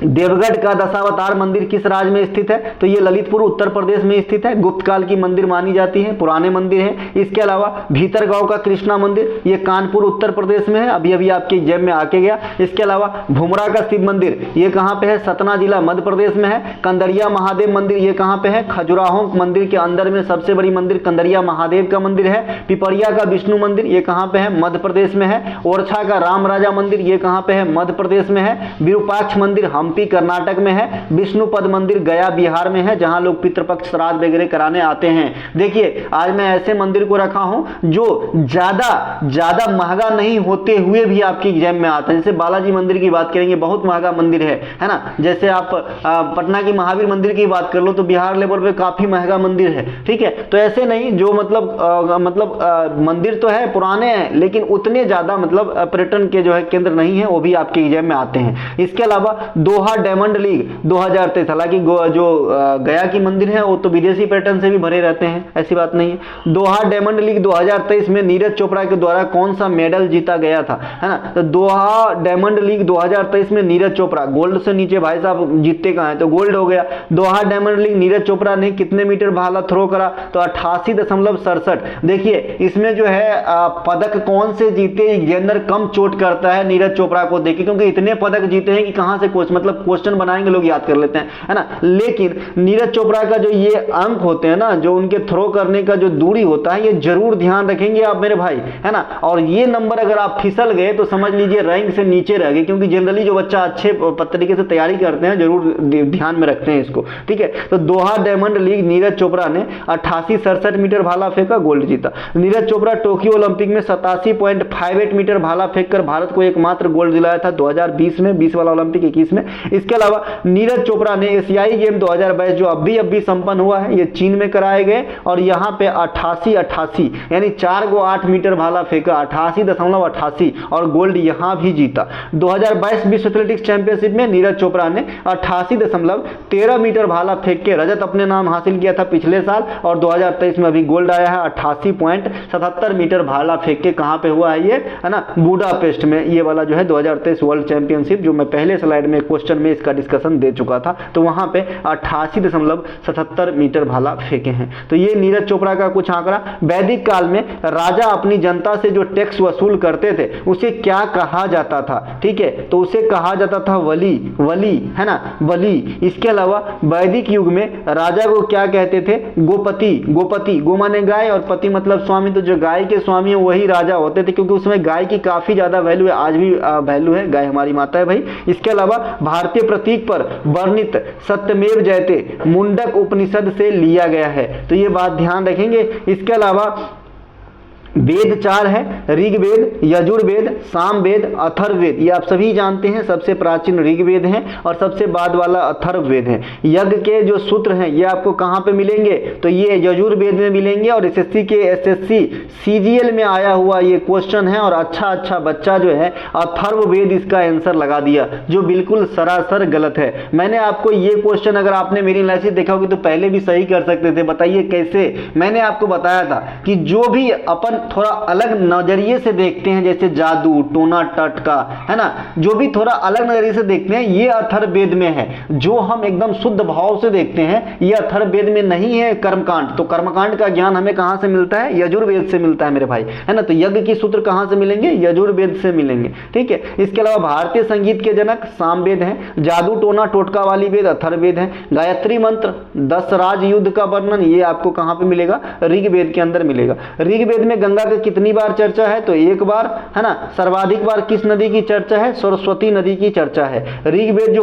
देवगढ़ का दशावतार मंदिर किस राज्य में स्थित है? तो ये ललितपुर उत्तर प्रदेश में स्थित है। गुप्त काल की मंदिर मानी जाती है, पुराने मंदिर है। इसके अलावा भीतरगांव का कृष्णा मंदिर, ये कानपुर उत्तर प्रदेश में है, अभी अभी आपके एग्जाम में आके गया। इसके अलावा भुमरा का शिव मंदिर, ये कहाँ पे है? सतना जिला मध्य प्रदेश में है। कंदरिया महादेव मंदिर, ये कहाँ पे है? खजुराहो मंदिर के अंदर में सबसे बड़ी मंदिर कंदरिया महादेव का मंदिर है। पिपरिया का विष्णु मंदिर, ये कहाँ पे है? मध्य प्रदेश में है। ओरछा का राम राजा मंदिर, ये कहाँ पे है? मध्य प्रदेश में है। विरूपाक्ष मंदिर हम्पी कर्नाटक में है। विष्णुपद मंदिर गया बिहार में है, जहां लोग पितृपक्ष श्राद्ध वगैरह कराने आते हैं। देखिए आज मैं ऐसे मंदिर को रखा हूं जो ज्यादा महंगा नहीं होते हुए भी आपके एग्जाम में आता है। जैसे बालाजी मंदिर की बात करेंगे, बहुत महंगा मंदिर है ना। जैसे आप पटना की महावीर मंदिर की बात कर लो तो बिहार लेवल पे काफी महंगा मंदिर है, ठीक है। तो ऐसे नहीं जो मंदिर तो है पुराने हैं, लेकिन उतने ज्यादा पर्यटन के जो है केंद्र नहीं है, वो भी आपके एग्जाम में आते हैं। इसके अलावा दोहा डायमंड लीग 2023, हालांकि जो गया की मंदिर है वो तो विदेशी पर्यटन से भी भरे रहते हैं, ऐसी बात नहीं है। दोहा डायमंड लीग 2023 में नीरज चोपड़ा के द्वारा कौन सा मेडल जीता गया था, है ना। तो दोहा डायमंड लीग 2023 में नीरज चोपड़ा, गोल्ड से नीचे भाई साहब जीतते कहां है, तो गोल्ड हो गया। दोहा डायमंड लीग नीरज चोपड़ा ने कितने मीटर भाला थ्रो करा, तो 88.67। देखिए इसमें जो है पदक कौन से जीते, जेंडर कम चोट करता है नीरज चोपड़ा को देखिए, क्योंकि इतने पदक जीते हैं कि कहां से क्वेश्चन बनाएंगे लोग याद कर लेते हैं, है ना। लेकिन नीरज चोपड़ा का जो ये अंक होते हैं ना, जो उनके थ्रो करने का जो दूरी होता है, ये जरूर ध्यान रखेंगे आप मेरे भाई, है ना। और ये नंबर अगर आप फिसल गए तो समझ लीजिए रैंक से नीचे रह गए, क्योंकि जनरली जो बच्चा अच्छे तरीके से तैयारी करते हैं जरूर ध्यान में रखते हैं इसको, ठीक है। तो दोहा डायमंड लीग नीरज चोपड़ा ने 88-67 मीटर भाला फेंका, गोल्ड जीता। नीरज चोपड़ा टोक्यो ओलंपिक में 87.58 मीटर भाला फेंककर भारत को एकमात्र गोल्ड दिलाया था 2020 में, 20 वाला ओलंपिक 21 में। इसके अलावा नीरज चोपड़ा ने एशियाई गेम 2022 जो अभी संपन्न हुआ है, ये चीन में कराए गए, और यहां पे 88 यानी 4 गो 8 मीटर भाला फेंका, 88.88 और गोल्ड यहां भी जीता। 2022 विश्व एथलेटिक्स चैंपियनशिप में नीरज चोपड़ा ने 88.13 मीटर भाला फेंक के रजत अपने नाम हासिल किया था पिछले साल, और 2023 में अभी गोल्ड आया है 88.77 मीटर भाला फेंक के। कहां पे हुआ है ये, है ना, बुडापेस्ट में। ये वाला जो है 2023 वर्ल्ड चैंपियनशिप, जो मैं पहले स्लाइड में क्वेश्चन में इसका डिस्कशन दे चुका था, तो वहां पे 88.77 मीटर भाला फेंके हैं। तो ये नीरज चोपड़ा का कुछ आंकड़ा। वैदिक काल में राजा अपनी जनता से जो टैक्स वसूल करते थे उसे क्या कहा जाता था, ठीक है, तो उसे कहा जाता था वली, है ना, वली। इसके अलावा वैदिक युग में राजा को क्या कहते थे? गोपति, गो माने गाय और पति मतलब स्वामी, तो जो गाय के स्वामी है वही राजा होते थे, क्योंकि उसमें गाय की काफी ज्यादा वैल्यू है, आज भी वैल्यू है, गाय हमारी माता है भाई। इसके अलावा भारतीय प्रतीक पर वर्णित सत्यमेव जयते मुंडक उपनिषद से लिया गया है। तो ये बात ध्यान रखेंगे। इसके अलावा वेद 4 है, ऋग्वेद, यजुर्वेद, सामवेद, अथर्ववेद। ये आप सभी जानते हैं, सबसे प्राचीन ऋग्वेद है और सबसे बाद वाला अथर्ववेद है। यज्ञ के जो सूत्र हैं ये आपको कहाँ पे मिलेंगे, तो ये यजुर्वेद में मिलेंगे। और एसएससी के एसएससी सीजीएल में आया हुआ ये क्वेश्चन है और अच्छा बच्चा जो है अथर्ववेद इसका आंसर लगा दिया, जो बिल्कुल सरासर गलत है। मैंने आपको ये क्वेश्चन, अगर आपने मेरी एनालिसिस देखा होगी तो पहले भी सही कर सकते थे। बताइए कैसे? मैंने आपको बताया था कि जो भी अपन थोड़ा अलग नजरिए से देखते हैं, जैसे जादू, टोना टटका, है ना, जो भी थोड़ा अलग नजरिए से देखते हैं ये अथर्ववेद में है। जो हम एकदम शुद्ध भाव से देखते हैं ये अथर्ववेद में नहीं है। कर्मकांड, तो कर्मकांड का ज्ञान हमें कहां से मिलता है? यजुर्वेद से मिलता है मेरे भाई, है ना। तो यज्ञ की सूत्र कहां से मिलेंगे? यजुर्वेद से मिलेंगे, ठीक है। इसके अलावा भारतीय संगीत के जनक सामवेद है, जादू टोना टोटका वाली वेद अथर्ववेद है, गायत्री मंत्र, 10 राज युद्ध का वर्णन ये आपको कहां पे मिलेगा? ऋग्वेद के अंदर मिलेगा। ऋग्वेद में गंगा का कितनी बार चर्चा है? तो एक बार, है ना। सर्वाधिक बार किस नदी की चर्चा है? सरस्वती नदी की चर्चा है। ऋग्वेद जो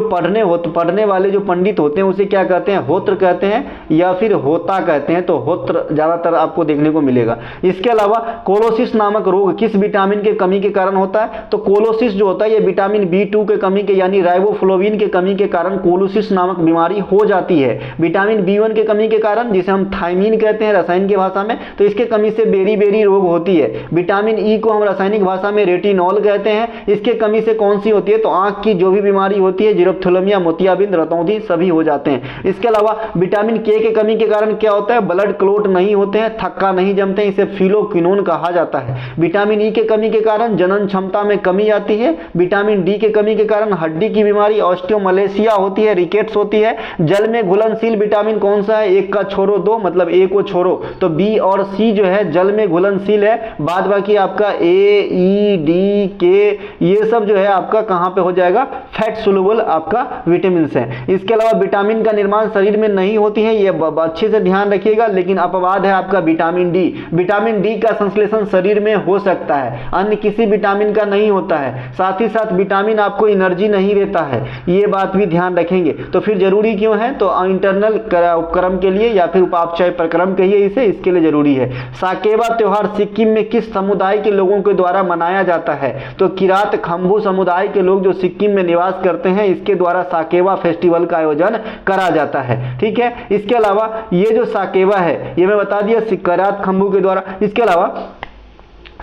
पढ़ने वाले जो पंडित होते हैं उसे क्या कहते हैं? होत्र कहते हैं या फिर होता कहते हैं। तो होत्र ज्यादातर आपको देखने को मिलेगा। इसके अलावा कोलोसिस नामक रोग किस विटामिन के कमी के कारण होता है? तो कोलोसिस जो होता है ये विटामिन B2 के कमी के, यानी राइबोफ्लोविन के कमी के कारण कोलोसिस नामक बीमारी हो जाती है। विटामिन B1 के कमी के कारण, जिसे हम थायमीन कहते हैं रसायन की भाषा में, तो इसके कमी से बेरी रोग होती है। विटामिन ई को हम रासायनिक भाषा में रेटिनॉल कहते हैं। इसके कमी से कौन सी होती है? तो आंख की जो भी बीमारी होती है, जीरोप्थेलमिया, मोतियाबिंद, रतौंधी, सभी हो जाते हैं। इसके अलावा विटामिन के कमी के कारण क्या होता है? ब्लड क्लॉट नहीं होते हैं, थक्का नहीं जमते हैं, इसे फिलोक्विनोन कहा जाता है। विटामिन ई के कमी के कारण जनन क्षमता में कमी आती है। विटामिन डी के कमी के कारण हड्डी की बीमारी ऑस्टियोमलेशिया होती है, रिकेट्स होती है। जल में घुलनशील विटामिन कौन सा है? एक का छोड़ो दो, मतलब ए को छोड़ो, तो बी और सी जो है जल में घुलनशील है। बाद बाकी आपका ए, ई, डी, के ये सब जो है आपका कहां पे हो जाएगा? फैट सोलुबल आपका विटामिन है। इसके अलावा विटामिन का निर्माण शरीर में नहीं होती है, ये अच्छे से ध्यान रखिएगा। लेकिन अपवाद है आपका विटामिन डी। विटामिन डी का संश्लेषण शरीर में हो सकता है, अन्य किसी विटामिन का नहीं होता है। साथ ही साथ विटामिन आपको एनर्जी नहीं देता है, ये बात भी ध्यान रखेंगे। तो फिर जरूरी क्यों है? तो इंटरनल उपक्रम के लिए या फिर उपापचय प्रक्रम कहिए इसे, इसके लिए जरूरी है। साकेवा त्योहार सिक्किम में किस समुदाय के लोगों के द्वारा मनाया जाता है? तो किरात खंभू समुदाय के लोग जो सिक्किम में निवास करते हैं इसके द्वारा साकेवा फेस्टिवल का आयोजन करा जाता है, ठीक है। इसके अलावा ये जो साकेवा है ये मैं बता दिया किरात खंभू के द्वारा। इसके अलावा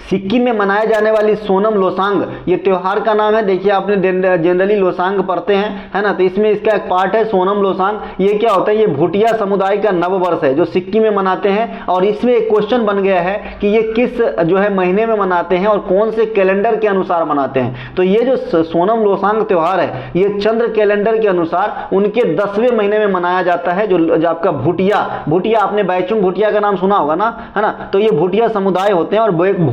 सिक्किम में मनाए जाने वाली सोनम लोसांग ये त्योहार का नाम है। देखिए आपने जनरली लोसांग पढ़ते हैं, है ना, तो इसमें इसका एक पार्ट है सोनम लोसांग। ये क्या होता है? ये भूटिया समुदाय का नव वर्ष है जो सिक्किम में मनाते हैं। और इसमें एक क्वेश्चन बन गया है कि ये किस जो है महीने में मनाते हैं और कौन से कैलेंडर के अनुसार मनाते हैं। तो ये जो सोनम लोसांग त्योहार है ये चंद्र कैलेंडर के अनुसार उनके 10वें महीने में मनाया जाता है। जो आपका भूटिया आपने बैचुंग भूटिया का नाम सुना होगा ना, है ना। तो ये भूटिया समुदाय होते हैं और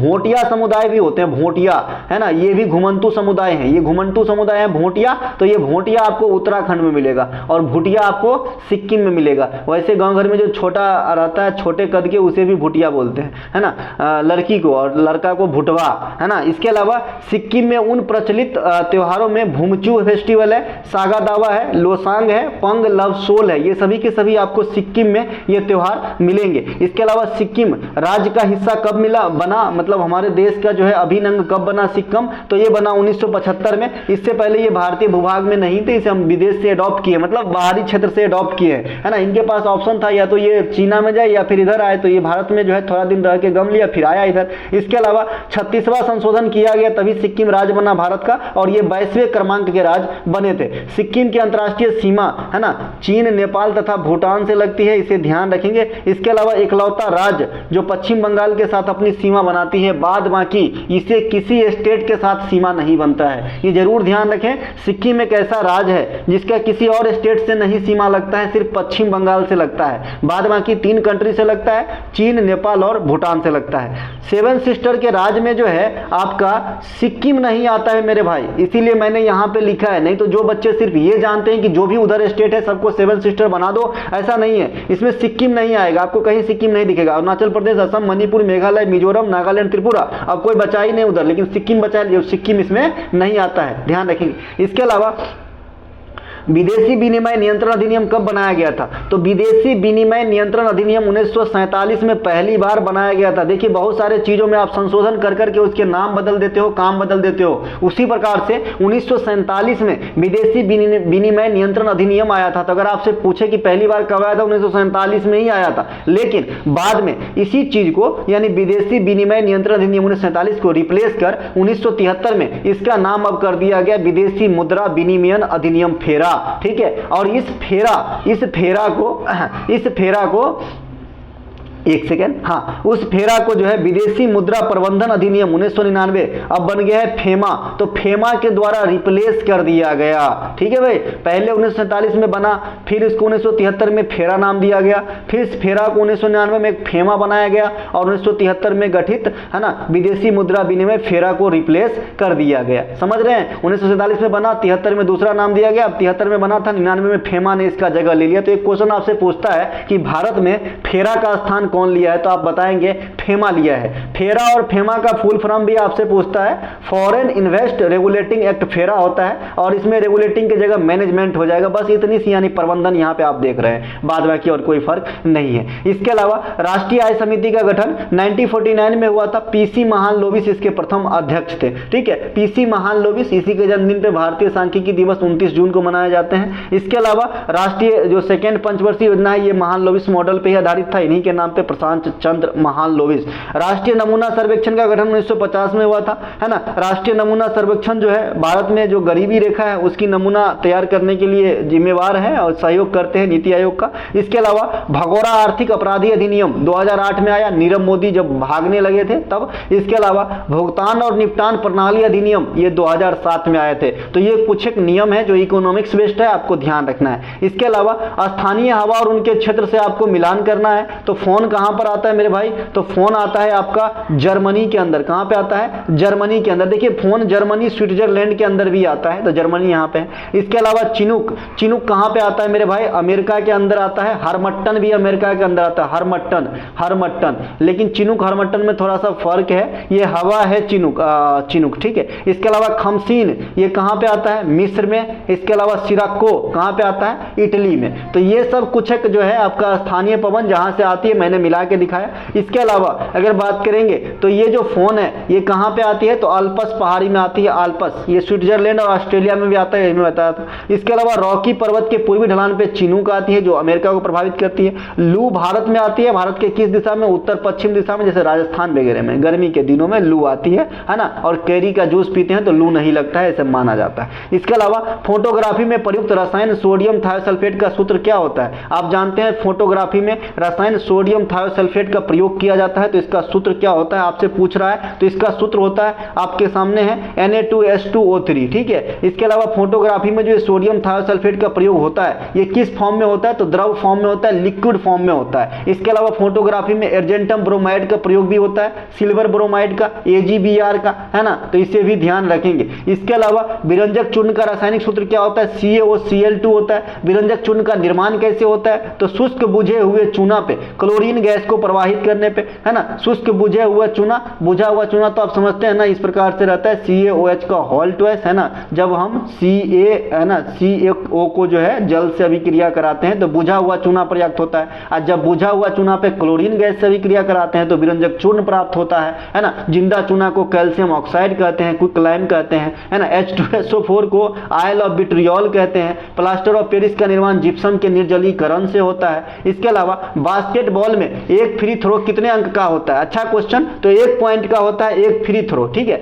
भोटिया समुदाय भी होते हैं, भोटिया, है ना। ये भी घुमंतु समुदाय है, ये घुमंतु समुदाय है भोटिया। तो ये भोटिया आपको उत्तराखंड में मिलेगा और भूटिया आपको सिक्किम में मिलेगा। वैसे गांव घर में जो छोटा रहता है छोटे कद के उसे भी भूटिया बोलते हैं, है ना, लड़की को, और लड़का को भुटवा, है ना। इसके अलावा सिक्किम में उन प्रचलित त्योहारों में भूमचू फेस्टिवल है, सागा दावा है, लोसांग है, पंग लवसोल है। ये सभी के सभी आपको सिक्किम में ये त्योहार मिलेंगे। इसके अलावा सिक्किम राज्य का हिस्सा कब बना, मतलब हमारे देश का जो है अभिन्न कब बना सिक्किम? तो ये बना 1975 में। इससे पहले ये भारतीय भूभाग में नहीं थे, इसे हम विदेश से अडॉप्ट किए, मतलब बाहरी क्षेत्र से अडॉप्ट किए, है ना। इनके पास ऑप्शन था या तो ये चीना में जाए या फिर इधर आए, तो ये भारत में जो है थोड़ा दिन रह के गम लिया फिर आया इधर। इसके अलावा 36वां संशोधन किया गया तभी सिक्किम राज्य बना भारत का, और ये 22वें क्रमांक के राज्य बने थे। सिक्किम की अंतर्राष्ट्रीय सीमा, है ना, चीन, नेपाल तथा भूटान से लगती है, इसे ध्यान रखेंगे। इसके अलावा इकलौता राज्य जो पश्चिम बंगाल के साथ अपनी सीमा बनाती है, बाद बाकी इसे किसी स्टेट के साथ सीमा नहीं बनता है, ये जरूर ध्यान रखें। सिक्किम एक ऐसा राज्य है जिसका किसी और स्टेट से नहीं सीमा लगता है, सिर्फ पश्चिम बंगाल से लगता है। बाद बाकी 3 कंट्री से लगता है, चीन, नेपाल और भूटान से लगता है। 7 सिस्टर के राज्य में जो है आपका सिक्किम नहीं आता है मेरे भाई, इसीलिए मैंने यहाँ पे लिखा है। नहीं तो जो बच्चे सिर्फ ये जानते हैं कि जो भी उधर स्टेट है सबको 7 सिस्टर बना दो, ऐसा नहीं है। इसमें सिक्किम नहीं आएगा, आपको कहीं सिक्किम नहीं दिखेगा। अरुणाचल प्रदेश, असम, मणिपुर, मेघालय, मिजोरम, नागालैंड, त्रिपुरा, अब कोई बचा ही नहीं उधर, लेकिन सिक्किम बचा, सिक्किम इसमें नहीं आता है, ध्यान रखेंगे। इसके अलावा विदेशी विनिमय नियंत्रण अधिनियम कब बनाया गया था? तो विदेशी विनिमय नियंत्रण अधिनियम 1947 में पहली बार बनाया गया था। देखिए बहुत सारे चीजों में आप संशोधन कर करके उसके नाम बदल देते हो, काम बदल देते हो। उसी प्रकार से 1947 में विदेशी विनिमय नियंत्रण अधिनियम आया था। तो अगर आपसे पूछे कि पहली बार कब आया था, 1947 में ही आया था। लेकिन बाद में इसी चीज को यानी विदेशी विनिमय नियंत्रण अधिनियम 1947 को रिप्लेस कर 1973 में इसका नाम अब कर दिया गया विदेशी मुद्रा विनिमयन अधिनियम फेरा। ठीक है, और इस फेरा को एक सेकेंड, हाँ, उस फेरा को जो है विदेशी मुद्रा प्रबंधन अधिनियम 1999 अब बन गया है फेमा। तो फेमा के द्वारा रिप्लेस कर दिया गया। ठीक है भाई, पहले 1947 में बना, फिर इसको 1973 में फेरा नाम दिया गया, फिर इस फेरा को 1999 में एक फेमा बनाया गया और 1973 में गठित है ना विदेशी मुद्रा विनिमय फेरा को रिप्लेस कर दिया गया। समझ रहे हैं, 1947 में बना, 73 में दूसरा नाम दिया गया, अब 73 में बना था, 99 में फेमा ने इसका जगह ले लिया। तो एक क्वेश्चन आपसे पूछता है कि भारत में फेरा का स्थान कौन लिया है, तो आप बताएंगे फेमा लिया है। फेरा और फेमा का फुल फॉर्म भी आपसे पूछता है, फॉरेन इन्वेस्ट रेगुलेटिंग एक्ट फेरा होता है और इसमें रेगुलेटिंग की जगह मैनेजमेंट हो जाएगा। बस इतनी सी यानी प्रबंधन यहां पे आप देख रहे हैं, बाद बाकी और कोई फर्क नहीं है। इसके अलावा राष्ट्रीय आय समिति का गठन 1949 में हुआ था। पीसी महालनोबिस इसके प्रथम अध्यक्ष थे। ठीक है, पीसी महालनोबिस, इसी के जन्मदिन पे भारतीय सांख्यिकी दिवस 29 जून को मनाए जाते हैं। इसके अलावा राष्ट्रीय जो सेकेंड पंचवर्षीय योजना है ये महालनोबिस मॉडल पे ही आधारित था, इन्हीं के नाम पे प्रशांत चंद्र महालनोबिस। राष्ट्रीय नमूना सर्वेक्षण का गठन 1950 में हुआ था, है ना। राष्ट्रीय नमूना सर्वेक्षण जो है भारत में जो गरीबी रेखा है उसकी नमूना तैयार करने के लिए जिम्मेवार है और सहयोग करते हैं नीति आयोग का। इसके अलावा भगोड़ा आर्थिक अपराधी अधिनियम 2008 में आया, नीरव मोदी जब भागने लगे थे तब। इसके अलावा भुगतान और निपटान प्रणाली अधिनियम ये 2007 में आए थे। तो ये कुछ एक नियम है जो इकोनॉमिक्स बेस्ड है, आपको ध्यान रखना है। इसके अलावा स्थानीय हवा और उनके क्षेत्र से आपको मिलान करना है। तो फोन कहां पर आता है मेरे भाई, तो फोन आता है आपका जर्मनी के अंदर। कहां पे आता है, जर्मनी के अंदर। देखिए फोन जर्मनी स्विट्जरलैंड के अंदर भी आता है, तो जर्मनी यहां पे है। इसके अलावा चिनुक, चिनुक कहां पे आता है मेरे भाई, अमेरिका के अंदर आता है। हरमट्टन भी अमेरिका के अंदर आता है, हरमट्टन, हरमट्टन। लेकिन चिनुक हरमट्टन में थोड़ा सा फर्क है, ये हवा है चिनुक, चिनुक। ठीक है, इसके अलावा खमसीन ये कहां पे आता है, मिस्र में। इसके अलावा सिराको कहां पे आता है, इटली में। तो ये सब कुछ एक जो है आपका स्थानीय पवन जहां से आती है, मैंने मिला के दिखाया। इसके अलावा अगर बात करेंगे तो ये जो फोन है ये कहां पे आती है, तो अल्पस पहाड़ी में आती है, अल्पस। ये स्विट्जरलैंड और ऑस्ट्रेलिया में भी आता है, मैं बताया था। इसके अलावा रॉकी पर्वत के पूर्वी ढलान पे चिनूक आती है जो अमेरिका को प्रभावित करती है। लू भारत में आती है, भारत के किस दिशा में, उत्तर पश्चिम दिशा में, जैसे राजस्थान वगैरह में गर्मी के दिनों में लू आती है ना। और कैरी का जूस पीते हैं तो लू नहीं लगता है, ऐसे माना जाता है। इसके अलावा फोटोग्राफी में प्रयुक्त रसायन सोडियम थायोसल्फेट का सूत्र क्या होता है, आप जानते हैं फोटोग्राफी में रसायन सोडियम थायोसल्फेट का प्रयोग किया जाता है। तो इसका सूत्र क्या होता है, आपसे पूछ रहा है, तो इसका सूत्र होता है आपके सामने है Na2H2O3। ठीक है, इसके अलावा फोटोग्राफी में जो सोडियम थायोसल्फेट का प्रयोग होता है ये किस फॉर्म में होता है, तो द्रव फॉर्म में होता है, लिक्विड फॉर्म में होता है। इसके अलावा फोटोग्राफी में एर्जेंटम ब्रोमाइड का प्रयोग भी होता है, सिल्वर ब्रोमाइड का, AgBr का, है ना। तो इसे भी ध्यान रखेंगे। इसके अलावा विरंजक चूर्ण का रासायनिक सूत्र क्या होता है, CaOCl2 होता है। विरंजक चूर्ण का निर्माण कैसे होता है, तो शुष्क बुझे हुए चूना पे क्लोरीन गैस को प्रवाहित करने पे, है ना। शुष्क बुझे हुआ चूना, बुझा हुआ चूना तो आप समझते हैं ना, इस प्रकार से रहता है CaOH का होल ट्वाइस, है ना। जब हम CaO को जो है जल से अभिक्रिया कराते हैं तो बुझा हुआ चूना पर्याप्त होता है, और जब बुझा हुआ चूना पे क्लोरीन गैस से अभिक्रिया कराते हैं तो विरंजक चूर्ण प्राप्त होता है ना। जिंदा चूना को कैल्शियम ऑक्साइड कहते हैं, क्विकलाइम कहते हैं, है ना। H2SO4 को आयल ऑफ विट्रियोल कहते हैं। प्लास्टर ऑफ पेरिस का निर्माण जिप्सम के निर्जलीकरण से होता है। इसके अलावा बास्केटबॉल में एक फ्री थ्रो कितने अंक का होता है, अच्छा क्वेश्चन, तो 1 पॉइंट का होता है एक फ्री थ्रो। ठीक है,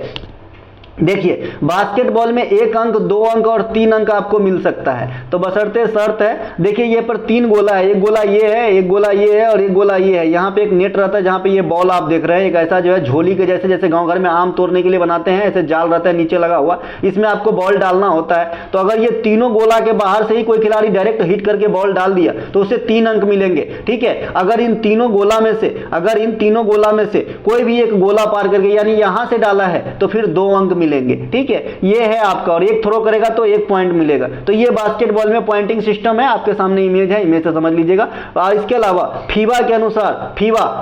देखिए बास्केटबॉल में 1 अंक, 2 अंक और 3 अंक आपको मिल सकता है, तो बशर्ते शर्त है। देखिए ये पर 3 गोला है, एक गोला ये है, एक गोला ये है और एक गोला ये है। यहाँ पे एक नेट रहता है जहाँ पे ये बॉल आप देख रहे हैं, एक ऐसा जो है झोली के जैसे, जैसे गांव घर में आम तोड़ने के लिए बनाते हैं, ऐसे जाल रहता है नीचे लगा हुआ, इसमें आपको बॉल डालना होता है। तो अगर ये तीनों गोला के बाहर से ही कोई खिलाड़ी डायरेक्ट हिट करके बॉल डाल दिया तो उसे 3 अंक मिलेंगे। ठीक है, अगर इन तीनों गोला में से कोई भी एक गोला पार करके यानी यहां से डाला है तो फिर 2 अंक मिलेंगे। ठीक है, ये है आपका, और एक थ्रो करेगा तो 1 पॉइंट मिलेगा। तो ये बास्केटबॉल में पॉइंटिंग सिस्टम है, आपके सामने इमेज है, इमेज से समझ लीजिएगा। और इसके अलावा फीबा के अनुसार,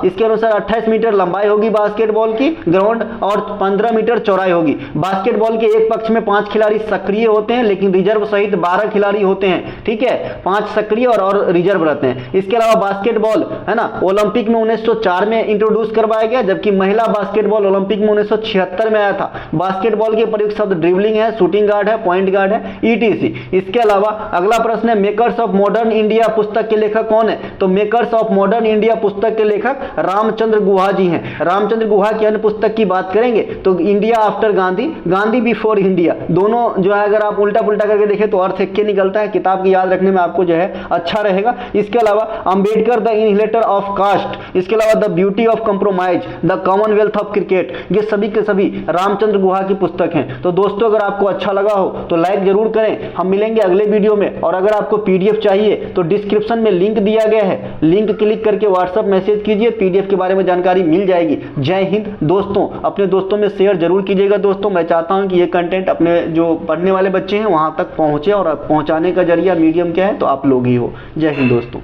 इसके अनुसार 28 मीटर लंबाई होगी बास्केटबॉल की ग्राउंड और 15 मीटर चौड़ाई होगी। बास्केटबॉल के एक पक्ष में 5 खिलाड़ी सक्रिय होते हैं, लेकिन रिजर्व सहित 12 खिलाड़ी होते हैं। ठीक है, 5 सक्रिय और रिजर्व रहते हैं। इसके अलावा बास्केटबॉल है ना, ओलंपिक में 1904 में इंट्रोड्यूस करवाया गया, जबकि महिला बास्केटबॉल ओलंपिक में 1976 में आया था। बास्केटबॉल के प्रयुक्त शब्द ड्रिबलिंग है, शूटिंग गार्ड है, पॉइंट गार्ड है, ईटीसी। इसके अलावा अगला प्रश्न है, मेकर्स ऑफ मॉडर्न इंडिया पुस्तक के लेखक कौन है? तो मेकर्स ऑफ मॉडर्न इंडिया पुस्तक के लेखक रामचंद्र गुहा जी हैं। रामचंद्र गुहा की अन्य पुस्तक की बात करेंगे तो India after Gandhi, Gandhi before India, दोनों जो है अगर आप उल्टा पुल्टा करके देखें तो अर्थ एक के निकलता है। किताब की याद रखने में आपको जो है अच्छा रहेगा। इसके अलावा अंबेडकर द इनहेलेटर ऑफ कास्ट, इसके अलावा the beauty of compromise, the Commonwealth of cricket, ये सभी के सभी रामचंद्र गुहा की पुस्तक हैं। तो दोस्तों अगर आपको अच्छा लगा हो तो लाइक जरूर करें। हम मिलेंगे अगले वीडियो में, और अगर आपको पीडीएफ चाहिए तो डिस्क्रिप्शन में लिंक दिया गया है, लिंक क्लिक करके व्हाट्सएप मैसेज कीजिए, पीडीएफ के बारे में जानकारी मिल जाएगी। जय हिंद दोस्तों, अपने दोस्तों में शेयर जरूर कीजिएगा। दोस्तों मैं चाहता हूं कि ये कंटेंट अपने जो पढ़ने वाले बच्चे हैं वहां तक पहुंचे, और पहुंचाने का जरिया मीडियम क्या है तो आप लोग ही हो। जय हिंद दोस्तों।